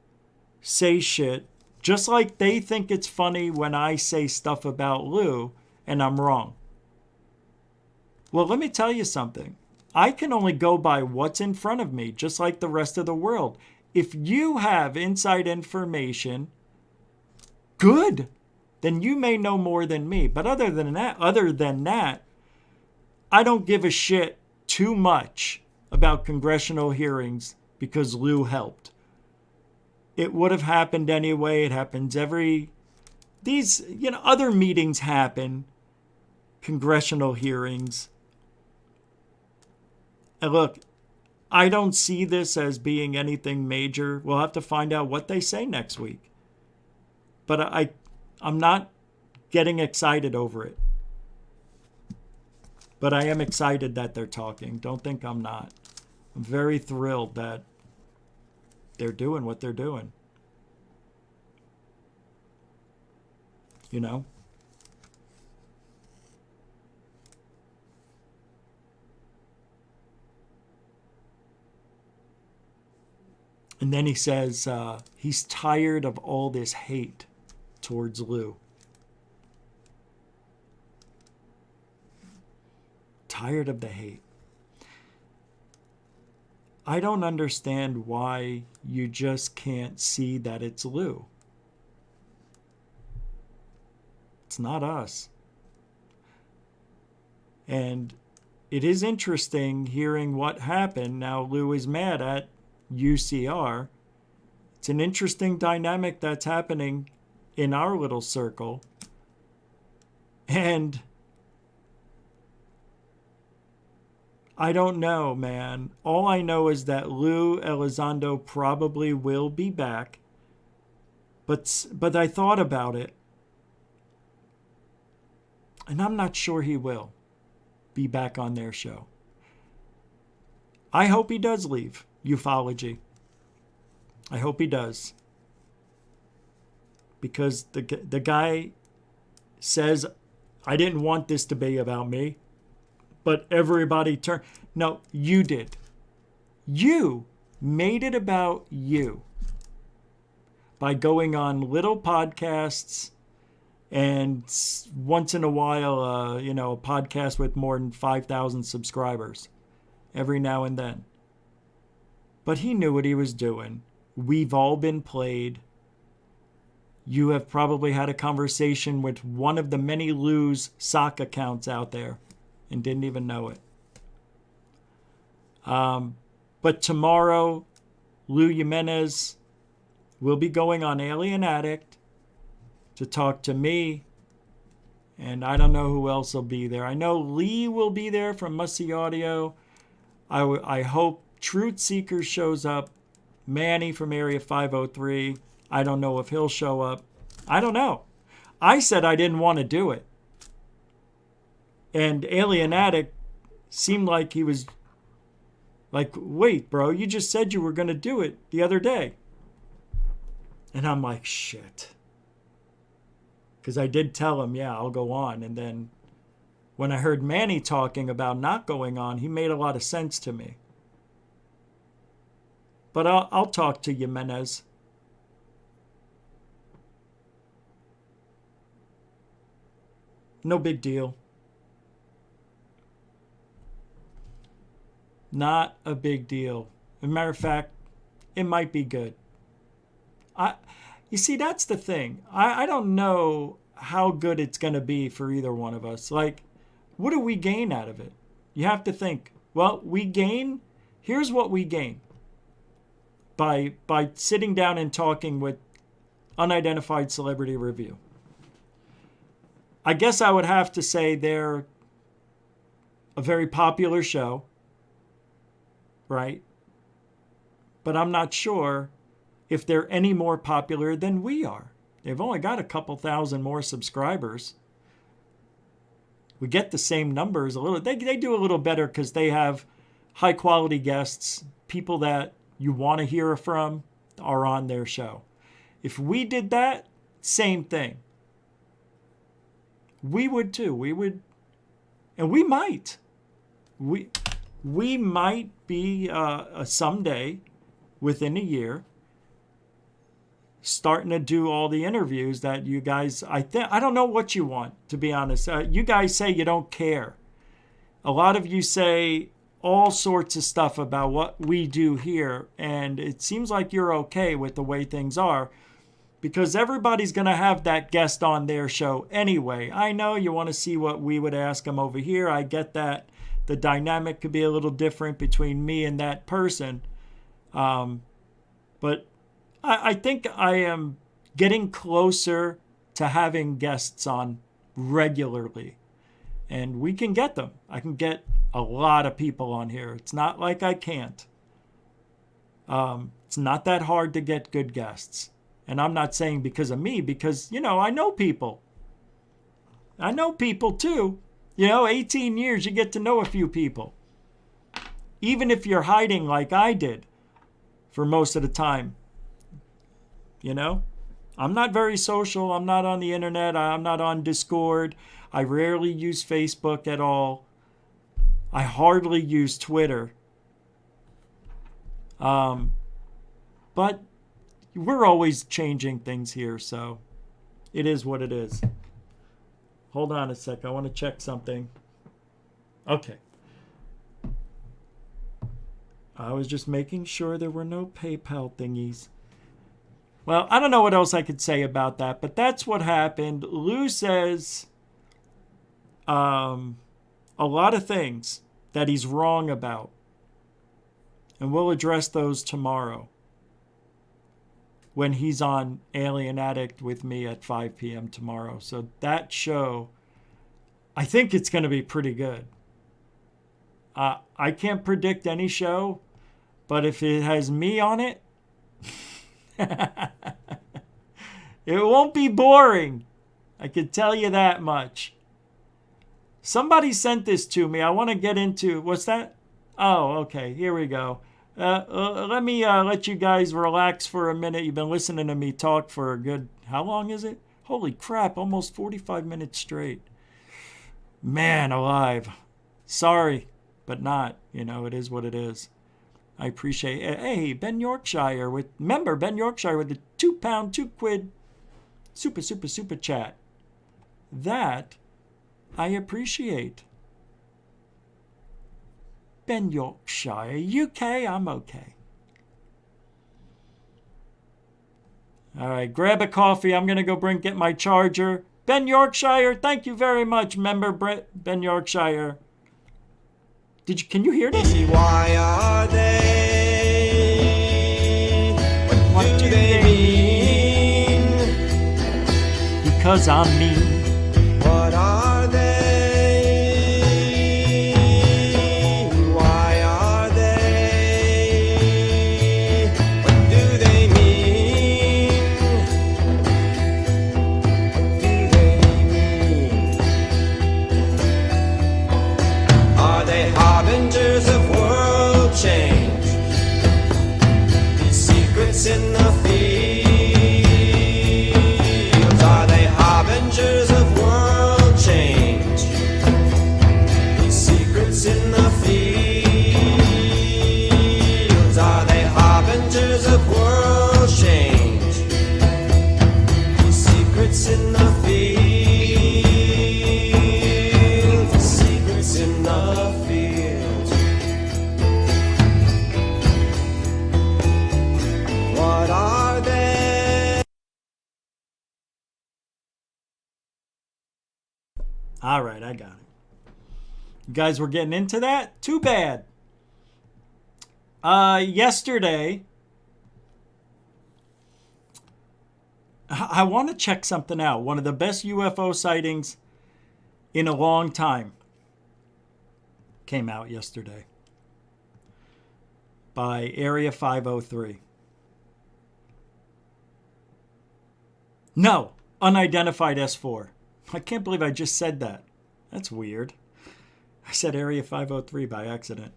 say shit just like they think it's funny when I say stuff about Lou and I'm wrong. Well, let me tell you something. I can only go by what's in front of me, just like the rest of the world. If you have inside information, good. Then you may know more than me. But other than that, I don't give a shit too much about congressional hearings because Lou helped. It would have happened anyway. It happens other meetings happen, congressional hearings. And look, I don't see this as being anything major. We'll have to find out what they say next week. But I'm not getting excited over it. But I am excited that they're talking. Don't think I'm not. I'm very thrilled that they're doing what they're doing. You know? And then he says he's tired of all this hate towards Lou. Tired of the hate. I don't understand why you just can't see that it's Lou. It's not us. And it is interesting hearing what happened. Now Lou is mad at UCR. It's an interesting dynamic that's happening in our little circle. And I don't know, man. All I know is that Luis Elizondo probably will be back. But I thought about it. And I'm not sure he will be back on their show. I hope he does leave UFOlogy. I hope he does. Because the guy says, I didn't want this to be about me. But everybody turned. No, you did. You made it about you. By going on little podcasts and once in a while, a podcast with more than 5,000 subscribers every now and then. But he knew what he was doing. We've all been played. You have probably had a conversation with one of the many Lues sock accounts out there and didn't even know it. But tomorrow, Luis Jimenez will be going on Alien Addict to talk to me. And I don't know who else will be there. I know Lee will be there from Musty Audio. I hope Truth Seeker shows up. Manny from Area 503. I don't know if he'll show up. I don't know. I said I didn't want to do it. And Alien Addict seemed like he was like, wait, bro, you just said you were going to do it the other day. And I'm like, shit. Because I did tell him, yeah, I'll go on. And then when I heard Manny talking about not going on, he made a lot of sense to me. But I'll talk to Jimenez. No big deal. Not a big deal. As a matter of fact, it might be good. You see, that's the thing. I don't know how good it's going to be for either one of us. Like, what do we gain out of it? You have to think, well, here's what we gain by sitting down and talking with Unidentified Celebrity Review. I guess I would have to say they're a very popular show, right? But I'm not sure if they're any more popular than we are. They've only got a couple thousand more subscribers. We get the same numbers a little. They do a little better because they have high quality guests. People that you want to hear from are on their show. If we did that, same thing. We would too. We would, and we might. We might be someday, within a year, starting to do all the interviews that you guys, I don't know what you want, to be honest. You guys say you don't care. A lot of you say all sorts of stuff about what we do here, and it seems like you're okay with the way things are, because everybody's going to have that guest on their show anyway. I know you want to see what we would ask them over here. I get that. The dynamic could be a little different between me and that person. But I think I am getting closer to having guests on regularly. And we can get them. I can get a lot of people on here. It's not like I can't. It's not that hard to get good guests. And I'm not saying because of me, because, I know people. I know people too. 18 years, you get to know a few people. Even if you're hiding like I did for most of the time. I'm not very social. I'm not on the internet. I'm not on Discord. I rarely use Facebook at all. I hardly use Twitter. But we're always changing things here, so it is what it is. Hold on a sec. I want to check something. Okay. I was just making sure there were no PayPal thingies. Well, I don't know what else I could say about that, but that's what happened. Lou says a lot of things that he's wrong about. And we'll address those tomorrow when he's on Alien Addict with me at 5 p.m. tomorrow. So that show, I think it's going to be pretty good. I can't predict any show, but if it has me on it, it won't be boring. I can tell you that much. Somebody sent this to me. I want to get into, what's that? Oh, okay. Here we go. Let me let you guys relax for a minute. You've been listening to me talk for a good, how long is it? Holy crap, almost 45 minutes straight. Man alive. Sorry, but not. It is what it is. I appreciate it. Hey, Ben Yorkshire with the £2, 2 quid super chat. That I appreciate. Ben Yorkshire, UK, I'm okay. All right, grab a coffee. I'm going to go get my charger. Ben Yorkshire, thank you very much, member Ben Yorkshire. Can you hear this? Why are they? What do they mean? Because I'm mean. What are they? Why are they? What do they mean? What do they mean? Are they harbingers of world change? These secrets in the fields, are they harbingers of All right, I got it. You guys were getting into that? Too bad. Yesterday, I want to check something out. One of the best UFO sightings in a long time came out yesterday by Area 503. No, unidentified S4. I can't believe I just said that. That's weird. I said Area 503 by accident.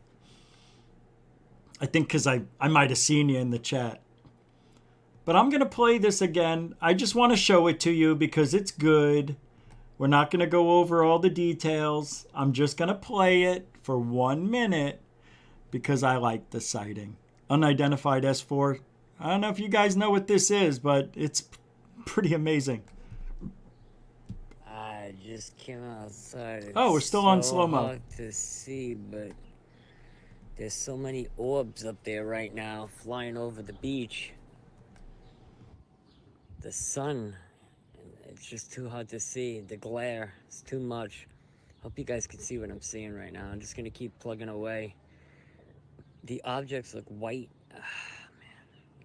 I think because I might have seen you in the chat. But I'm going to play this again. I just want to show it to you because it's good. We're not going to go over all the details. I'm just going to play it for 1 minute because I like the sighting. Unidentified S4. I don't know if you guys know what this is, but it's pretty amazing. I just came outside. Oh, we're still on slow-mo. It's hard to see, but there's so many orbs up there right now flying over the beach. The sun, it's just too hard to see. The glare is too much. Hope you guys can see what I'm seeing right now. I'm just gonna keep plugging away. The objects look white.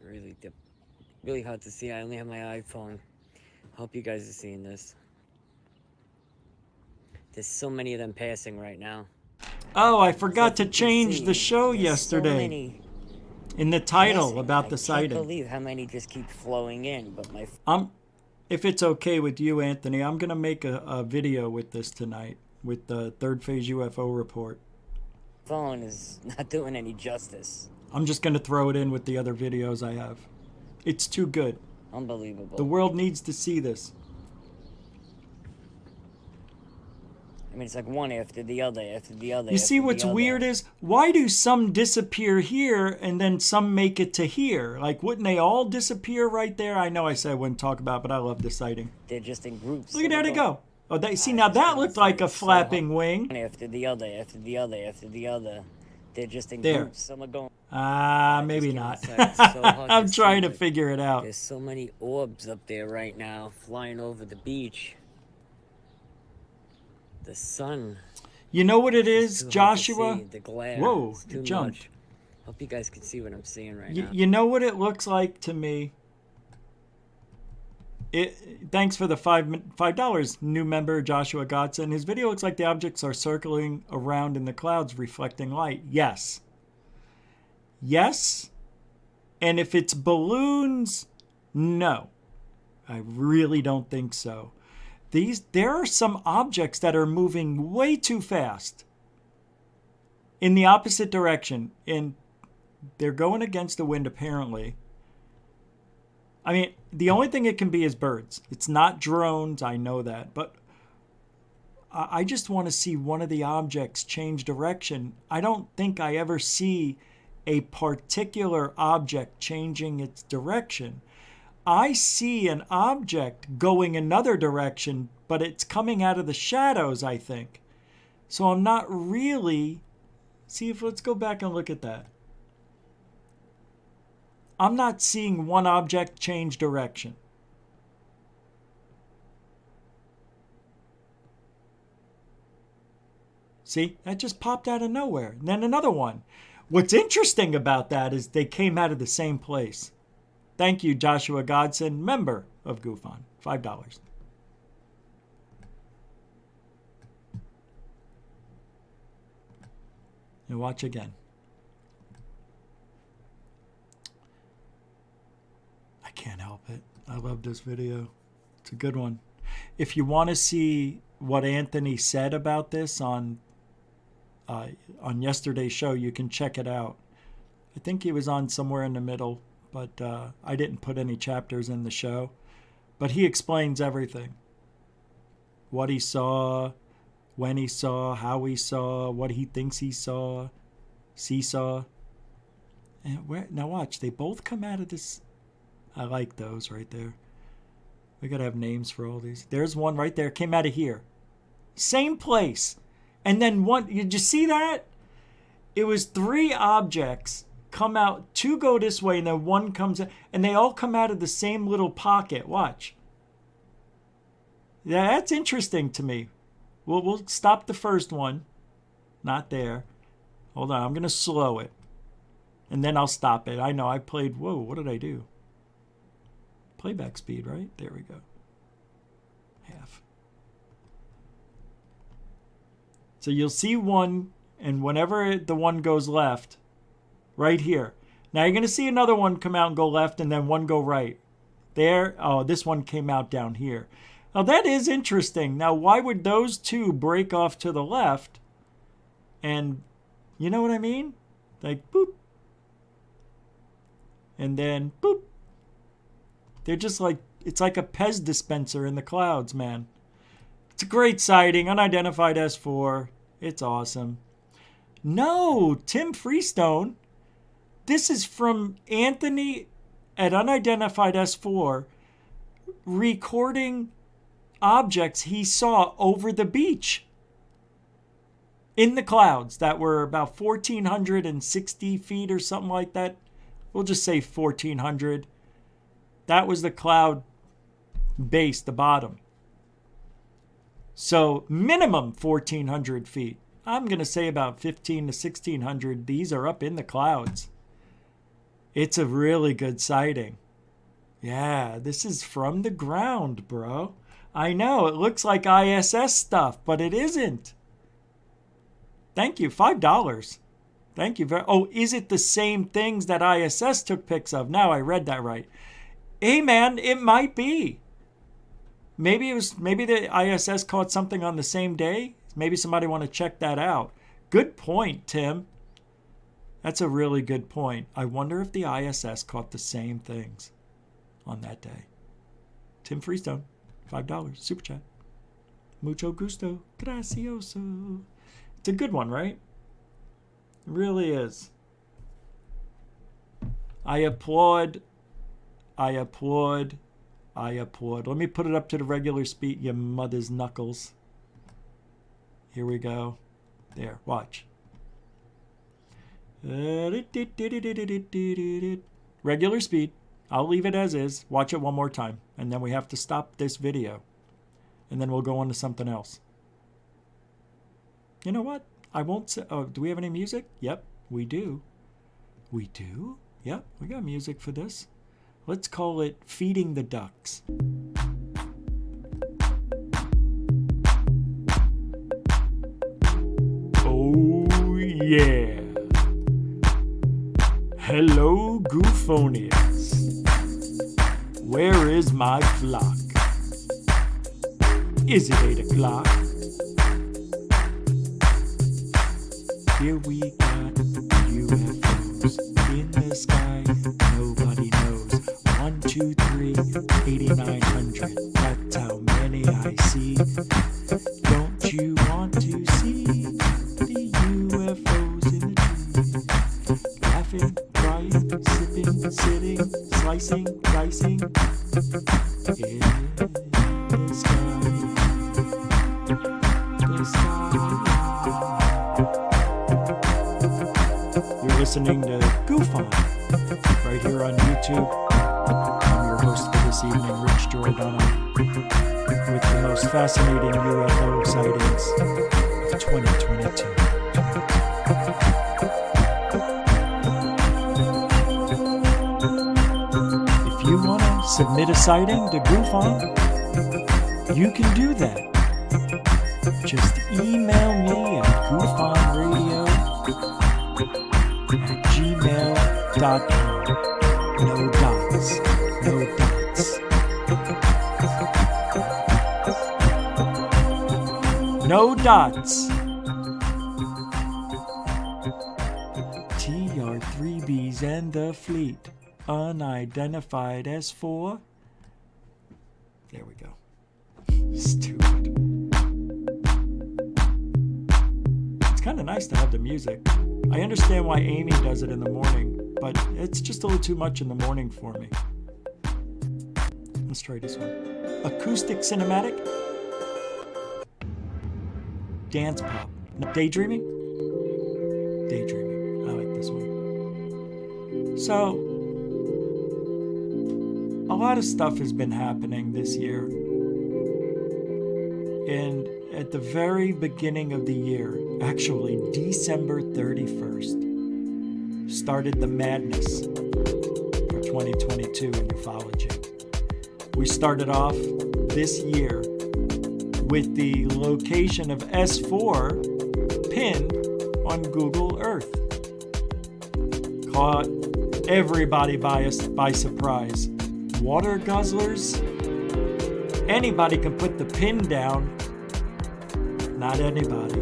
Man, really hard to see. I only have my iPhone. Hope you guys are seeing this. There's so many of them passing right now. Oh, I forgot to change the show yesterday. In the title about the sighting. I can't believe how many just keep flowing in, but my... If it's okay with you, Anthony, I'm going to make a video with this tonight, with the Third Phase UFO report. Phone is not doing any justice. I'm just going to throw it in with the other videos I have. It's too good. Unbelievable. The world needs to see this. I mean, it's like one after the other, after the other. You see what's weird is, why do some disappear here and then some make it to here? Like, wouldn't they all disappear right there? I know I said I wouldn't talk about it, but I love this sighting. They're just in groups. Look at that, it go. Oh, see, now that looked like a flapping wing. One after the other, after the other, after the other. They're just in there. Groups. Some are going... maybe not. So I'm trying to figure it out. There's so many orbs up there right now flying over the beach. The sun. You know what it is, Joshua? The glare. Whoa, it jumped. Much. Hope you guys can see what I'm seeing right now. You know what it looks like to me? Thanks for the $5 new member, Joshua Godson. His video looks like the objects are circling around in the clouds, reflecting light. Yes. Yes. And if it's balloons, no. I really don't think so. There are some objects that are moving way too fast in the opposite direction, and they're going against the wind apparently. I mean, the only thing it can be is birds. It's not drones, I know that, but I just want to see one of the objects change direction. I don't think I ever see a particular object changing its direction. I see an object going another direction, but it's coming out of the shadows, I think. So I'm not really... let's go back and look at that. I'm not seeing one object change direction. See, that just popped out of nowhere. And then another one. What's interesting about that is they came out of the same place. Thank you, Joshua Godson, member of GoofOn. $5. And watch again. I can't help it. I love this video. It's a good one. If you want to see what Anthony said about this on yesterday's show, you can check it out. I think he was on somewhere in the middle, but I didn't put any chapters in the show. But he explains everything. What he saw, when he saw, how he saw, what he thinks he saw, seesaw. And now watch, they both come out of this. I like those right there. We got to have names for all these. There's one right there, came out of here. Same place. And then one, did you see that? It was 3 objects come out, 2 go this way, and then 1 comes out, and they all come out of the same little pocket. Watch. Yeah, that's interesting to me. We'll stop the first one. Not there. Hold on, I'm going to slow it. And then I'll stop it. I know, I played... Whoa, what did I do? Playback speed, right? There we go. Half. So you'll see one, and whenever the one goes left, right here. Now you're going to see another one come out and go left, and then one go right. There. Oh, this one came out down here. Now that is interesting. Now why would those two break off to the left? And you know what I mean? Like boop. And then boop. They're just like, it's like a Pez dispenser in the clouds, man. It's a great sighting. Unidentified S4. It's awesome. No, Tim Freestone. This is from Anthony at Unidentified S4 recording objects he saw over the beach in the clouds that were about 1,460 feet or something like that. We'll just say 1,400. That was the cloud base, the bottom. So minimum 1,400 feet. I'm going to say about 1,500 to 1,600. These are up in the clouds. It's a really good sighting. Yeah, this is from the ground, bro. I know, it looks like ISS stuff, but it isn't. Thank you, $5. Thank you very... Oh, is it the same things that ISS took pics of? Now I read that right. Hey, man, it might be. Maybe the ISS caught something on the same day. Maybe somebody want to check that out. Good point, Tim. That's a really good point. I wonder if the ISS caught the same things on that day. Tim Freestone, $5, super chat. Mucho gusto, gracioso. It's a good one, right? It really is. I applaud. Let me put it up to the regular speed, you mother's knuckles. Here we go. There, watch. Regular speed. I'll leave it as is. Watch it one more time. And then we have to stop this video. And then we'll go on to something else. You know what? I won't say... Oh, do we have any music? Yep, we do. We do? Yep, we got music for this. Let's call it Feeding the Ducks. Oh, yeah. Hello, Goofonians. Where is my flock? Is it 8 o'clock? Here we got UFOs in the sky. Nobody knows. 1, 2, 3, 8,900. That's how many I see. Don't you want to see the UFOs in the trees? Laughing, crying, sipping, sitting, slicing, dicing. In the sky. The sky. You're listening to Goof On right here on YouTube. I'm your host for this evening, Rich Giordano, with the most fascinating UFO sightings of 2022. If you want to submit a sighting to Goof On, you can do that. Just email me at goofonradio@gmail.com. No dots. No dots. No dots. TR3Bs and the fleet. Unidentified S4. There we go. Stupid. It's kind of nice to have the music. I understand why Amy does it in the morning, but it's just a little too much in the morning for me. Let's try this one. Acoustic cinematic. Dance pop. Daydreaming? Daydreaming. I like this one. So, a lot of stuff has been happening this year. And at the very beginning of the year, actually December 31st, started the madness for 2022 in ufology. We started off this year with the location of S4 pinned on Google Earth. Caught everybody by surprise. Water guzzlers? Anybody can put the pin down. Not anybody.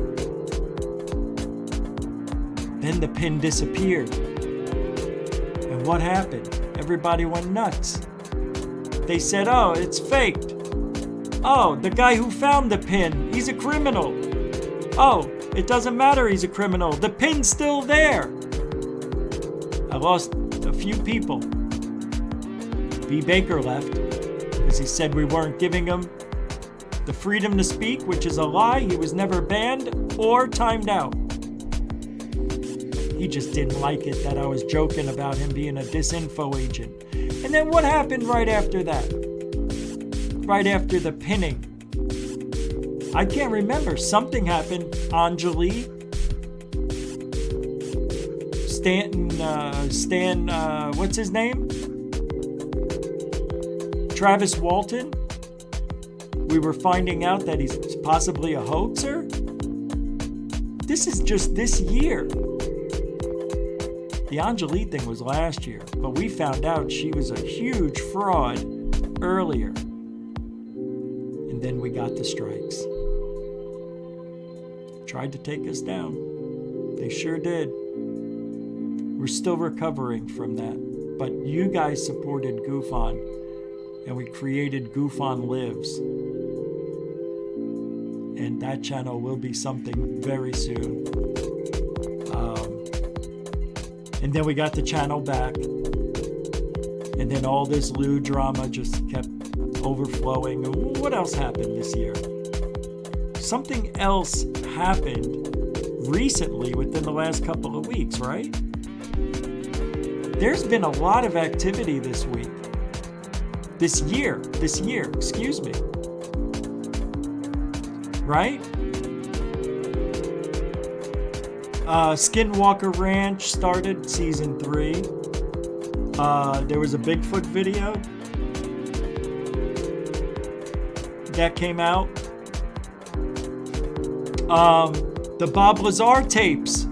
Then the pin disappeared. And what happened? Everybody went nuts. They said, oh, it's faked. Oh, the guy who found the pin, he's a criminal. Oh, it doesn't matter he's a criminal. The pin's still there. I lost a few people. B. Baker left because he said we weren't giving him the freedom to speak, which is a lie. He was never banned or timed out. He just didn't like it that I was joking about him being a disinfo agent. And then what happened right after that? Right after the pinning? I can't remember. Something happened. Anjali, Stan, what's his name? Travis Walton. We were finding out that he's possibly a hoaxer. This is just this year. The Anjali thing was last year, but we found out she was a huge fraud earlier. And then we got the strikes. Tried to take us down. They sure did. We're still recovering from that. But you guys supported GoofOn, and we created GoofOn Lives. And that channel will be something very soon. And then we got the channel back. And then all this Lou drama just kept overflowing. What else happened this year? Something else happened recently within the last couple of weeks, right? There's been a lot of activity this week. This year, excuse me. Right? Skinwalker Ranch started season 3. There was a Bigfoot video that came out. The Bob Lazar tapes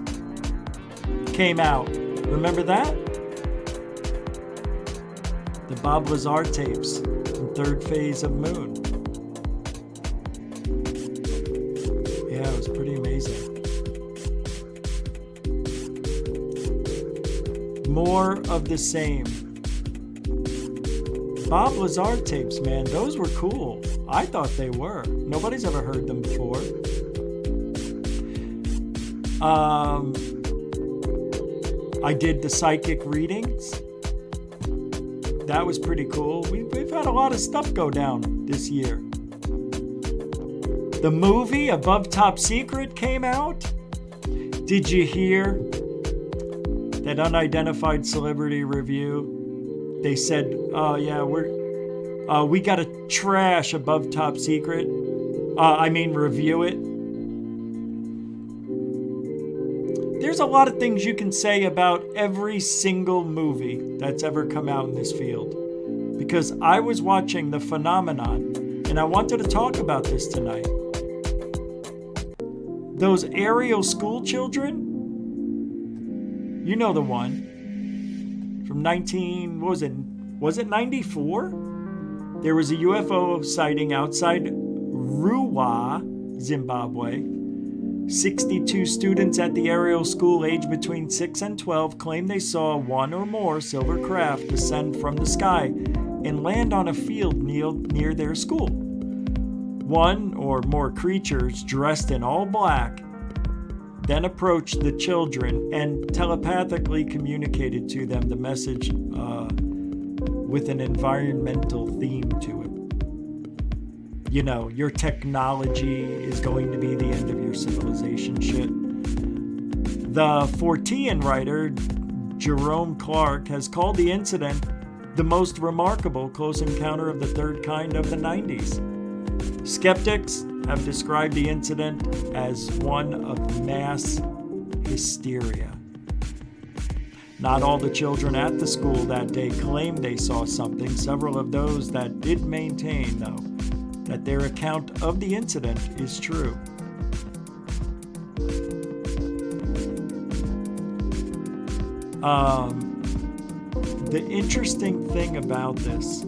came out. Remember that? The Bob Lazar tapes from Third Phase of Moon. Yeah, it was pretty amazing. More of the same. Bob Lazar tapes, man, those were cool. I thought they were. Nobody's ever heard them before. I did the psychic readings. That was pretty cool. We've had a lot of stuff go down this year. The movie Above Top Secret came out. Did you hear that unidentified celebrity review? They said, "Oh yeah, we got to trash Above Top Secret. Review it." There's a lot of things you can say about every single movie that's ever come out in this field. Because I was watching The Phenomenon, and I wanted to talk about this tonight. Those Ariel School children, you know the one from was it 94? There was a UFO sighting outside Ruwa, Zimbabwe. 62 students at the Ariel School, aged between 6 and 12, claim they saw one or more silver craft descend from the sky and land on a field near their school. One or more creatures dressed in all black then approached the children and telepathically communicated to them the message with an environmental theme to it. You know, your technology is going to be the end of your civilization shit. The Fortean writer, Jerome Clark, has called the incident the most remarkable close encounter of the third kind of the 90s. Skeptics have described the incident as one of mass hysteria. Not all the children at the school that day claimed they saw something. Several of those that did maintain, though, that their account of the incident is true. The interesting thing about this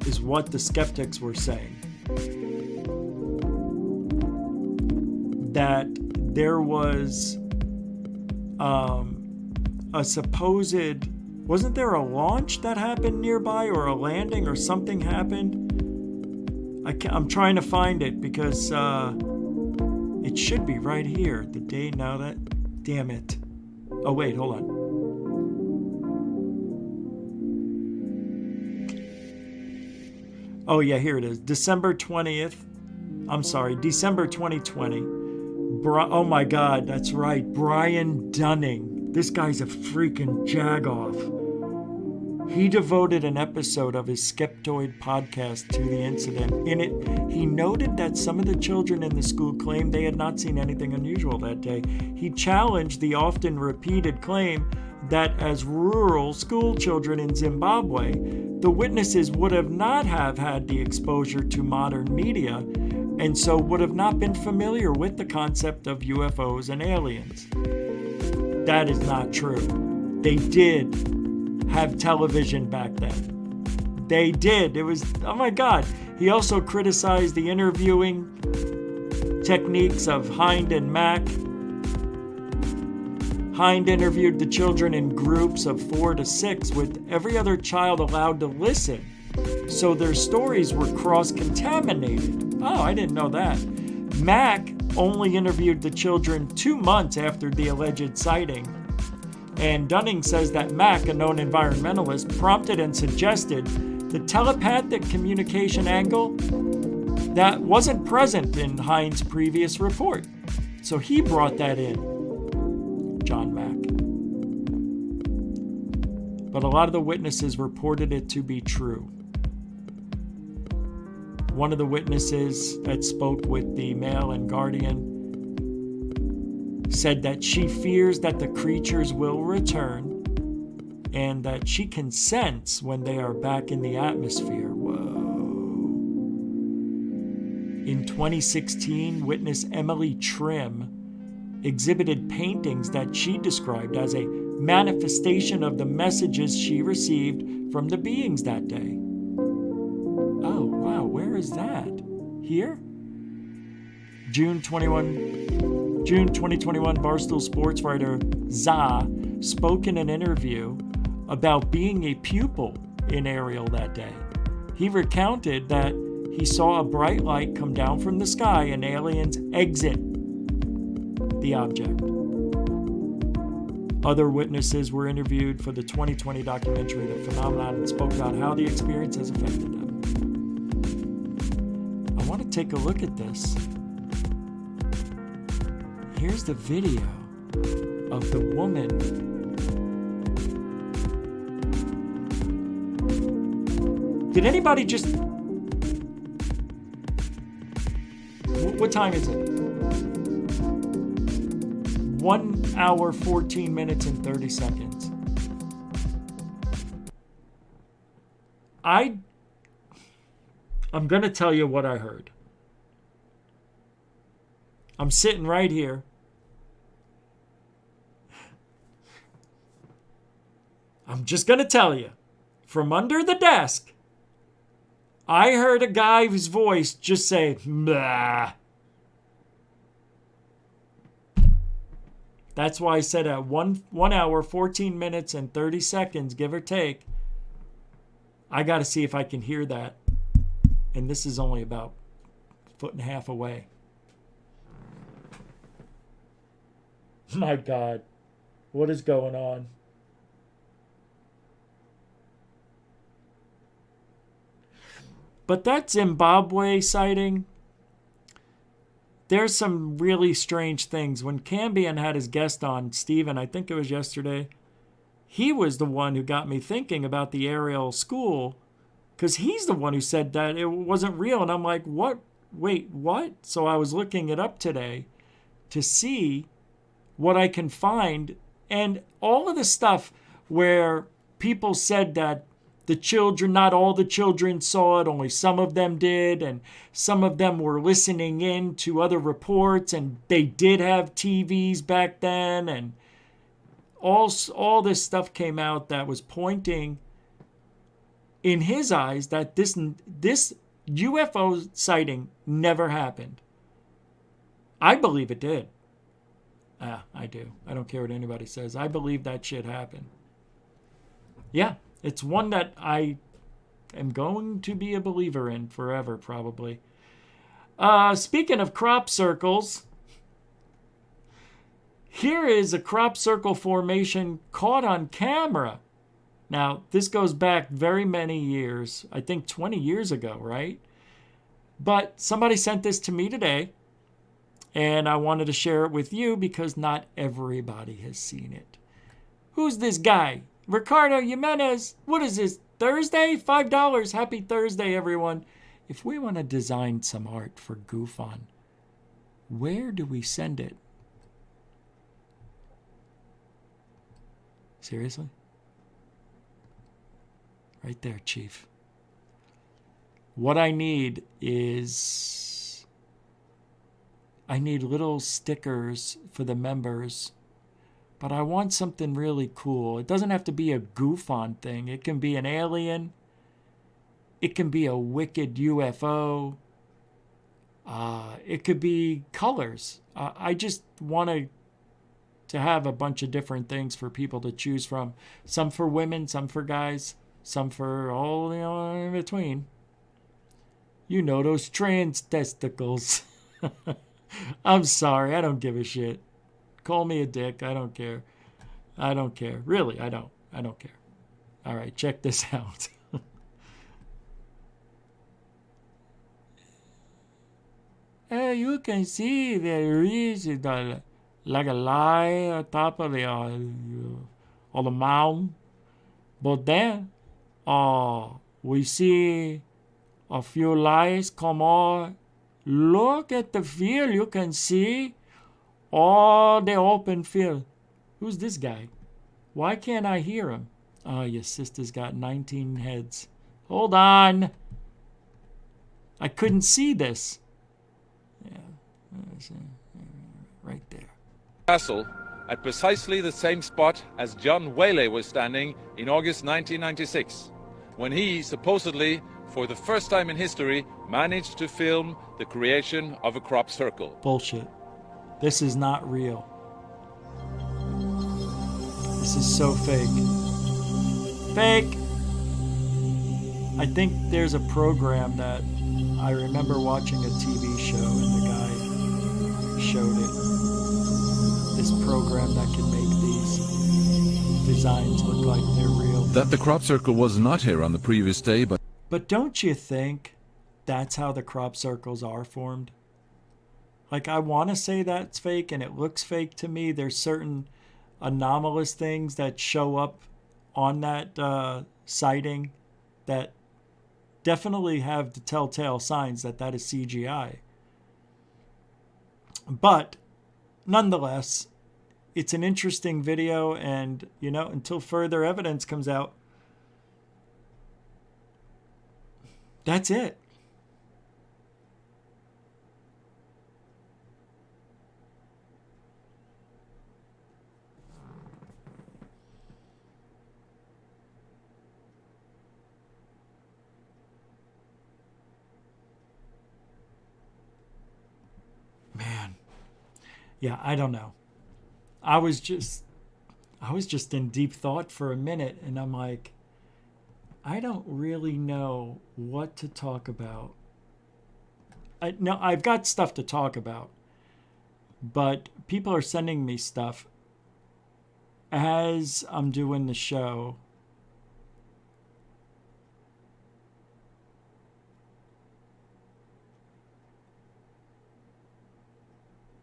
is what the skeptics were saying. That there was a supposed, wasn't there a launch that happened nearby, or a landing, or something happened? I'm trying to find it because it should be right here. The day, now that, damn it. Oh wait, hold on. Oh yeah, here it is. December 2020. Oh my God, that's right. Brian Dunning. This guy's a freaking jagoff. He devoted an episode of his Skeptoid podcast to the incident. In it, he noted that some of the children in the school claimed they had not seen anything unusual that day. He challenged the often repeated claim that as rural school children in Zimbabwe, the witnesses would have not have had the exposure to modern media, and so would have not been familiar with the concept of UFOs and aliens. That is not true. They did have television back then. They did. It was, oh my God. He also criticized the interviewing techniques of Hind and Mack. Hind interviewed the children in groups of 4 to 6, with every other child allowed to listen. So their stories were cross-contaminated. Oh, I didn't know that. Mack only interviewed the children 2 months after the alleged sighting. And Dunning says that Mack, a known environmentalist, prompted and suggested the telepathic communication angle that wasn't present in Hind's previous report. So he brought that in, John Mack. But a lot of the witnesses reported it to be true. One of the witnesses that spoke with the Mail and Guardian said that she fears that the creatures will return and that she can sense when they are back in the atmosphere. Whoa. In 2016, witness Emily Trim exhibited paintings that she described as a manifestation of the messages she received from the beings that day. Oh, wow, where is that? Here? June 2021, Barstool sports writer Za spoke in an interview about being a pupil in Ariel that day. He recounted that he saw a bright light come down from the sky and aliens exit the object. Other witnesses were interviewed for the 2020 documentary The Phenomenon and spoke about how the experience has affected them. I want to take a look at this. Here's the video of the woman. Did anybody just... What time is it? 1 hour, 14 minutes, and 30 seconds. I'm going to tell you what I heard. I'm sitting right here. I'm just going to tell you. From under the desk, I heard a guy's voice just say, "Blah." That's why I said at 1 hour, 14 minutes, and 30 seconds, give or take, I got to see if I can hear that. And this is only about 1.5 feet away. My God, what is going on? But that Zimbabwe sighting, there's some really strange things. When Cambion had his guest on, Steven, I think it was yesterday, he was the one who got me thinking about the Ariel School because he's the one who said that it wasn't real. And I'm like, what? Wait, what? So I was looking it up today to see what I can find. And all of the stuff where people said that the children, not all the children saw it, only some of them did, and some of them were listening in to other reports, and they did have TVs back then, and all this stuff came out that was pointing in his eyes that this UFO sighting never happened. I believe it did. I do. I don't care what anybody says. I believe that shit happened. Yeah, it's one that I am going to be a believer in forever, probably. Speaking of crop circles, here is a crop circle formation caught on camera. Now, this goes back very many years, I think 20 years ago, right? But somebody sent this to me today, and I wanted to share it with you because not everybody has seen it. Who's this guy? Ricardo Jimenez. What is this? Thursday? $5. Happy Thursday, everyone. If we want to design some art for Goof On, where do we send it? Seriously? Right there, Chief. What I need is I need little stickers for the members, but I want something really cool. It doesn't have to be a Goof On thing. It can be an alien. It can be a wicked UFO. It could be colors. I just want to have a bunch of different things for people to choose from. Some for women, some for guys, some for all in between. You know, those trans testicles. I'm sorry, I don't give a shit. Call me a dick, I don't care. I don't care. Really, I don't care. All right, check this out. You can see there is like a lie on top of the mound. But then we see a few lights come on. Look at the field. You can see all the open field. Who's this guy? Why can't I hear him? Oh, your sister's got 19 heads. Hold on. I couldn't see this. Yeah. Right there. Castle at precisely the same spot as John Whaley was standing in August 1996, when he supposedly, for the first time in history, managed to film the creation of a crop circle. Bullshit. This is not real. This is so fake. Fake! I think there's a program that I remember watching a TV show and the guy showed it. This program that can make these designs look like they're real. That the crop circle was not here on the previous day, But don't you think that's how the crop circles are formed? Like, I want to say that's fake and it looks fake to me. There's certain anomalous things that show up on that sighting that definitely have the telltale signs that that is CGI. But nonetheless, it's an interesting video, and, you know, until further evidence comes out, that's it. Man. Yeah, I don't know. I was just in deep thought for a minute, and I'm like, I don't really know what to talk about. I've got stuff to talk about, but people are sending me stuff as I'm doing the show.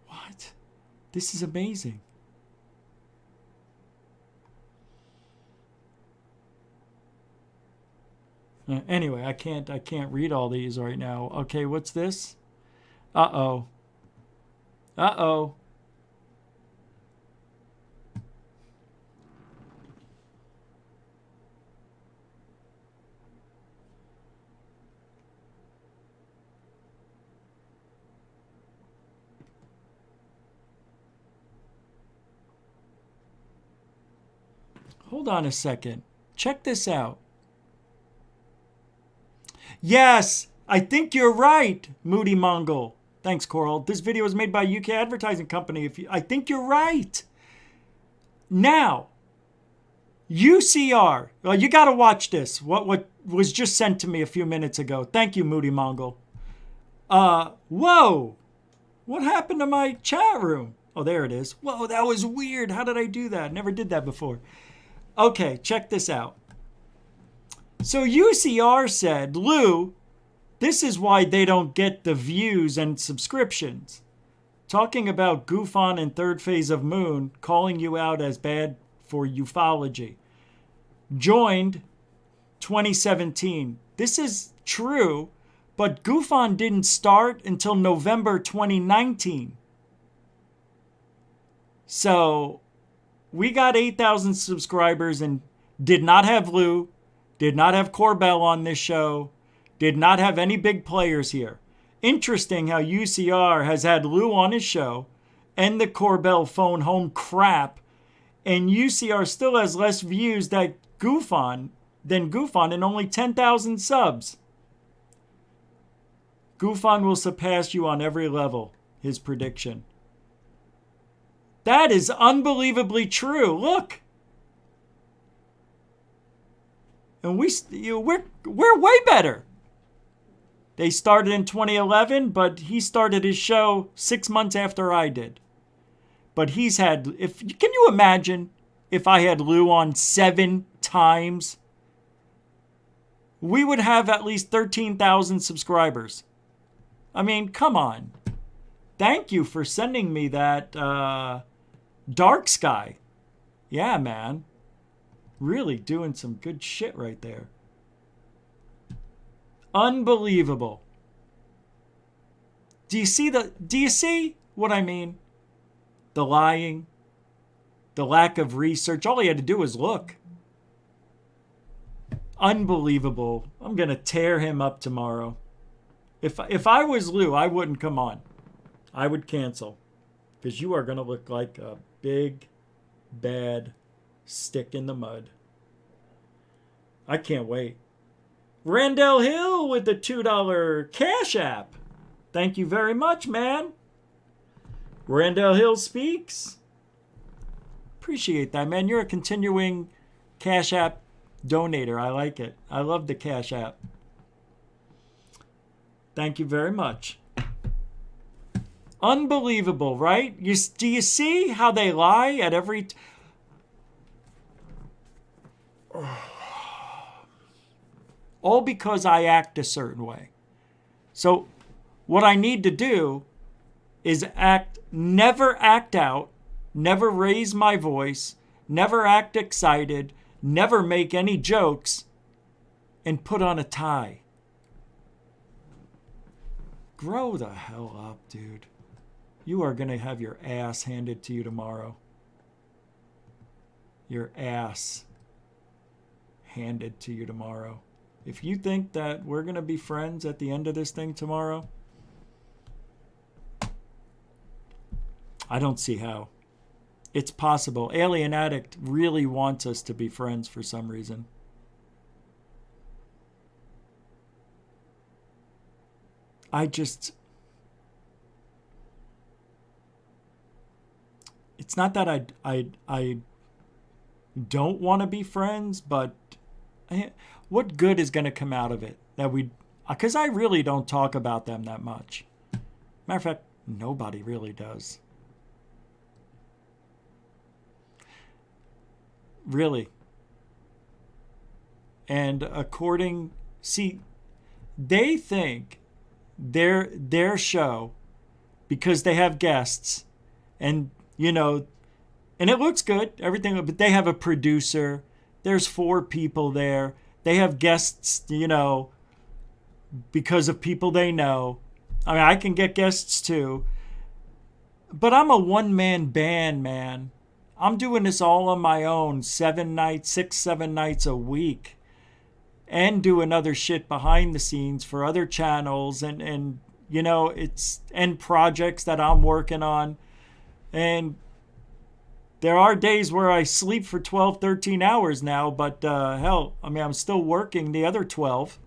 What? This is amazing. Anyway, I can't read all these right now. Okay, what's this? Uh-oh. Uh-oh. Hold on a second. Check this out. Yes, I think you're right, Moody Mongol. Thanks, Coral. This video was made by UK Advertising Company. I think you're right. Now, UCR. Well, you got to watch this. What was just sent to me a few minutes ago. Thank you, Moody Mongol. Whoa. What happened to my chat room? Oh, there it is. Whoa, that was weird. How did I do that? Never did that before. Okay, check this out. So UCR said, Lou, this is why they don't get the views and subscriptions. Talking about goof on and third phase of moon, calling you out as bad for ufology. Joined 2017. This is true, but goof on didn't start until November 2019. So we got 8,000 subscribers and did not have Lou, did not have Corbell on this show, did not have any big players here. Interesting how UCR has had Lou on his show and the Corbell phone home crap, and UCR still has less views than Goof On and only 10,000 subs. Goof On will surpass you on every level, his prediction. That is unbelievably true. Look. And we're way better. They started in 2011, but he started his show 6 months after I did. But he's had, can you imagine if I had Lou on 7 times? We would have at least 13,000 subscribers. I mean, come on. Thank you for sending me that Dark Sky. Yeah, man. Really doing some good shit right there. Unbelievable. Do you see what I mean? The lying, the lack of research. All he had to do was look. Unbelievable. I'm going to tear him up tomorrow. If I was Lou, I wouldn't come on. I would cancel. Because you are going to look like a big, bad stick in the mud. I can't wait. Randall Hill with the $2 Cash App. Thank you very much, man. Randall Hill speaks. Appreciate that, man. You're a continuing Cash App donator. I like it. I love the Cash App. Thank you very much. Unbelievable, right? Do you see how they lie at every... All because I act a certain way. So what I need to do is never act out, never raise my voice, never act excited, never make any jokes, and put on a tie. Grow the hell up, dude. You are going to have your ass handed to you tomorrow. Your ass handed to you tomorrow. If you think that we're going to be friends at the end of this thing tomorrow, I don't see how. It's possible. Alien Addict really wants us to be friends for some reason. It's not that I don't want to be friends, but what good is going to come out of it? Because I really don't talk about them that much. Matter of fact, nobody really does. Really. And they think their show, because they have guests, and and it looks good, everything, but they have a producer. There's 4 people there. They have guests, because of people they know. I mean, I can get guests too. But I'm a one-man band, man. I'm doing this all on my own, 7 nights, 6, 7 nights a week. And doing other shit behind the scenes for other channels and it's and projects that I'm working on. And there are days where I sleep for 12, 13 hours now, but hell, I mean, I'm still working the other 12.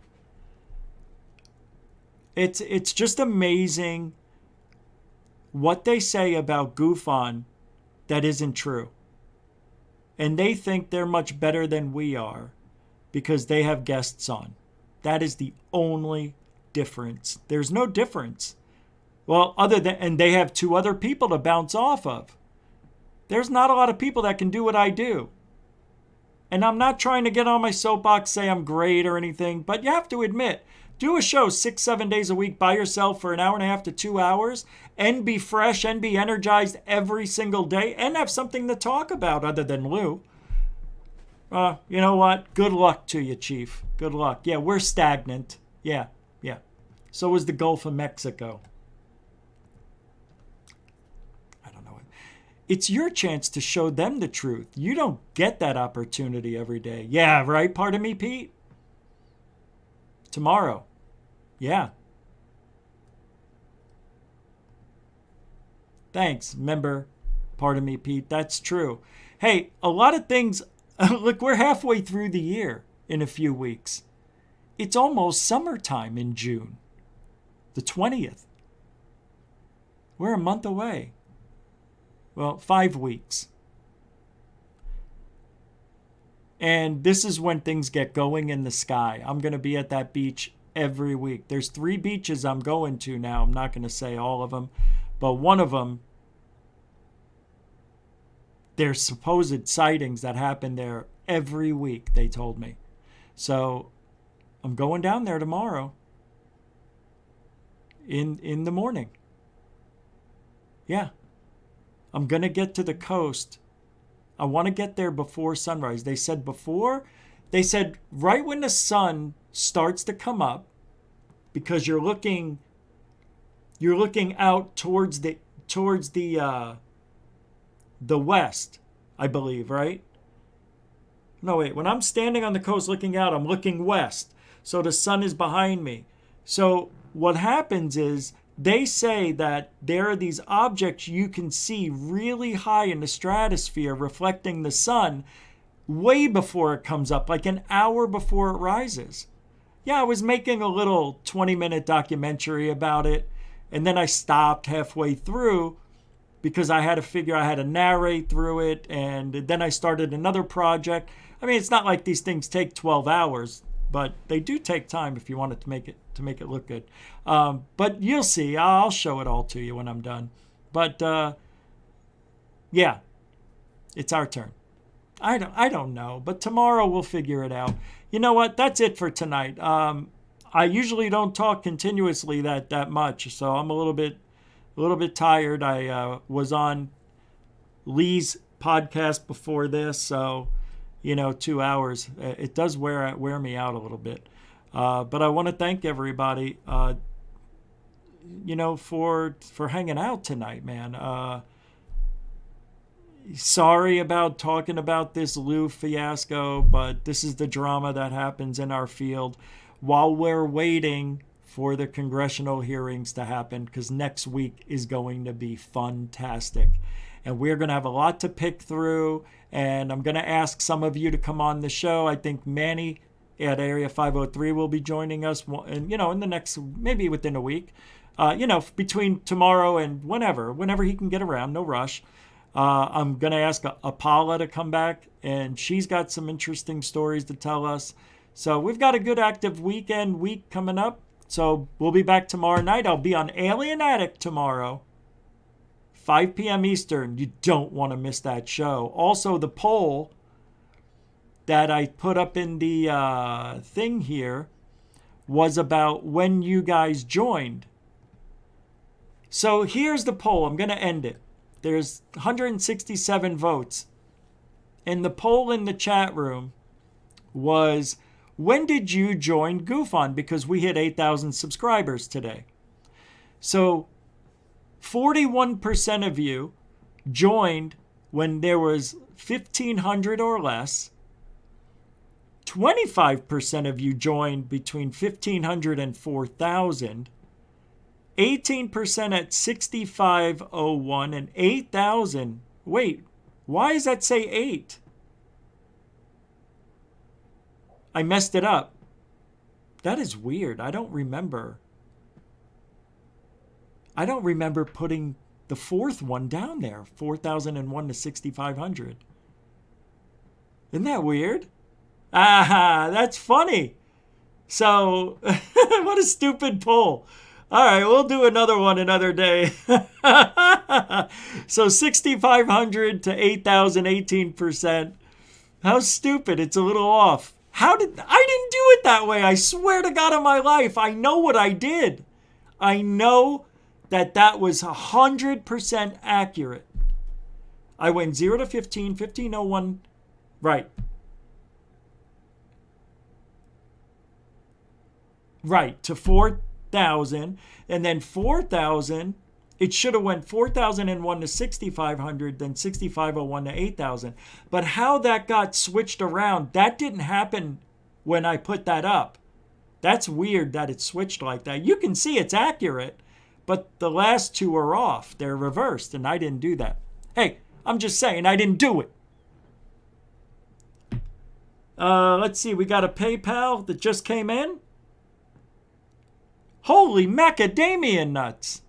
It's just amazing what they say about GoofOn that isn't true. And they think they're much better than we are because they have guests on. That is the only difference. There's no difference. Well, and they have 2 other people to bounce off of. There's not a lot of people that can do what I do. And I'm not trying to get on my soapbox, say I'm great or anything, but you have to admit, do a show 6, 7 days a week by yourself for an hour and a half to 2 hours and be fresh and be energized every single day and have something to talk about other than Lou. You know what? Good luck to you, Chief. Good luck. Yeah, we're stagnant. Yeah. So is the Gulf of Mexico. I don't know. It's your chance to show them the truth. You don't get that opportunity every day. Yeah, right? Pardon me, Pete? Tomorrow. Yeah. Thanks, member. Pardon me, Pete. That's true. Hey, a lot of things... Look, we're halfway through the year in a few weeks. It's almost summertime in June. The 20th. We're a month away. Well, 5 weeks. And this is when things get going in the sky. I'm going to be at that beach every week. There's 3 beaches I'm going to now. I'm not going to say all of them. But one of them, there's supposed sightings that happen there every week, they told me. So I'm going down there tomorrow in the morning. Yeah. I'm going to get to the coast. I want to get there before sunrise. They said right when the sun starts to come up, because you're looking out towards the west, I believe, right? No, wait. When I'm standing on the coast looking out, I'm looking west. So the sun is behind me. So what happens is they say that there are these objects you can see really high in the stratosphere reflecting the sun way before it comes up, like an hour before it rises. Yeah, I was making a little 20-minute documentary about it, and then I stopped halfway through because I had to narrate through it, and then I started another project. I mean, it's not like these things take 12 hours, but they do take time if you want it to make it look good. But you'll see. I'll show it all to you when I'm done. But yeah, it's our turn. I don't know, but tomorrow we'll figure it out. You know what? That's it for tonight. I usually don't talk continuously that much, so I'm a little bit tired. I was on Lee's podcast before this, so 2 hours. It does wear me out a little bit. But I want to thank everybody, for hanging out tonight, man. Sorry about talking about this Lou fiasco, but this is the drama that happens in our field while we're waiting for the congressional hearings to happen, because next week is going to be fantastic. And we're going to have a lot to pick through, and I'm going to ask some of you to come on the show. I think Manny at Area 503 will be joining us, and in the next, maybe within a week, between tomorrow and whenever he can get around, no rush. I'm going to ask Apala to come back, and she's got some interesting stories to tell us. So we've got a good active week coming up. So we'll be back tomorrow night. I'll be on Alien Attic tomorrow, 5 p.m. Eastern. You don't want to miss that show. Also, the poll that I put up in the thing here was about when you guys joined. So here's the poll. I'm going to end it. There's 167 votes. And the poll in the chat room was, when did you join GoofOn? Because we hit 8,000 subscribers today. So 41% of you joined when there was 1,500 or less. 25% of you joined between 1,500 and 4,000. 18% at 6,501 and 8,000. Wait, why does that say 8? I messed it up. That is weird. I don't remember putting the fourth one down there, 4,001 to 6,500. Isn't that weird? Ah, that's funny. So, what a stupid poll. All right, we'll do another one another day. So 6,500 to 8,000, 18%. How stupid. It's a little off. I didn't do it that way. I swear to God on my life. I know what I did. I know that was 100% accurate. I went 0 to 15, 1501. Right. Right, to 4,000. And then 4,000, it should have went 4,001 to 6,500, then 6,501 to 8,000. But how that got switched around, that didn't happen when I put that up. That's weird that it switched like that. You can see it's accurate, but the last two are off. They're reversed, and I didn't do that. Hey, I'm just saying I didn't do it. Let's see. We got a PayPal that just came in. Holy macadamia nuts.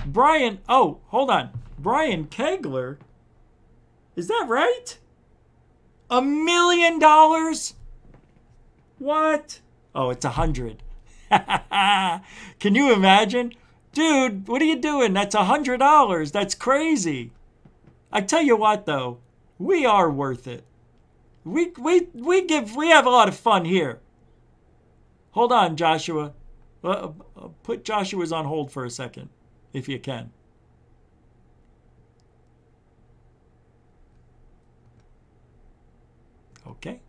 Brian, oh, hold on. Brian Kegler. Is that right? $1 million? What? Oh, it's 100. Can you imagine? Dude, what are you doing? That's $100. That's crazy. I tell you what, though, we are worth it. We have a lot of fun here. Hold on, Joshua. Put Joshua's on hold for a second, if you can. Okay.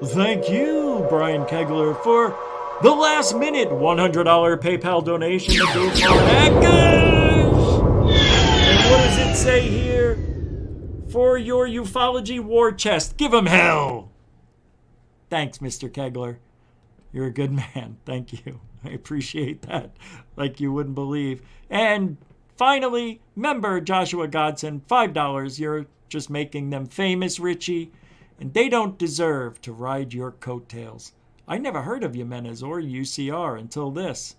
Thank you, Brian Kegler, for the last minute $100 PayPal donation to go for Hackers. And what does it say here? For your ufology war chest, give him hell. Thanks, Mr. Kegler. You're a good man. Thank you. I appreciate that. Like you wouldn't believe. And finally, member Joshua Godson, $5. You're just making them famous, Richie. And they don't deserve to ride your coattails. I never heard of Jimenez or UCR until this.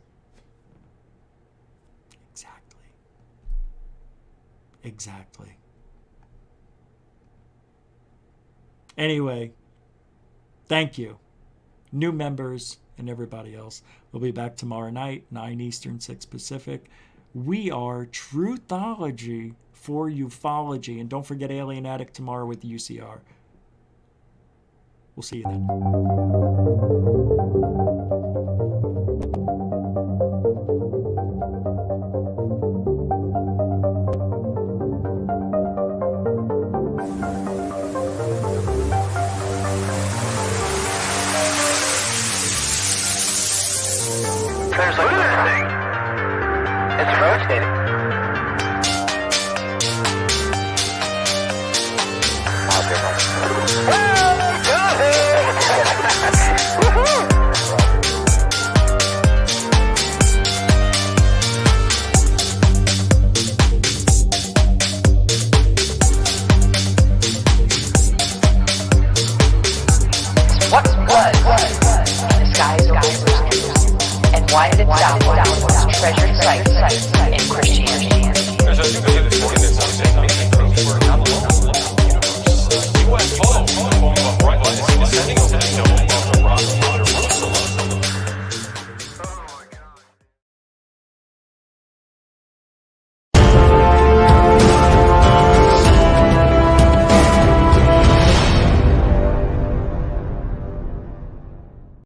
Exactly. Anyway, thank you. New members and everybody else. We'll be back tomorrow night, 9 Eastern, 6 Pacific. We are Truthology for ufology. And don't forget Alien Addict tomorrow with UCR. We'll see you then. There's look at this thing. It's rotating. What was in the skies of and why did it downwards treasured sites in Christianity? There's a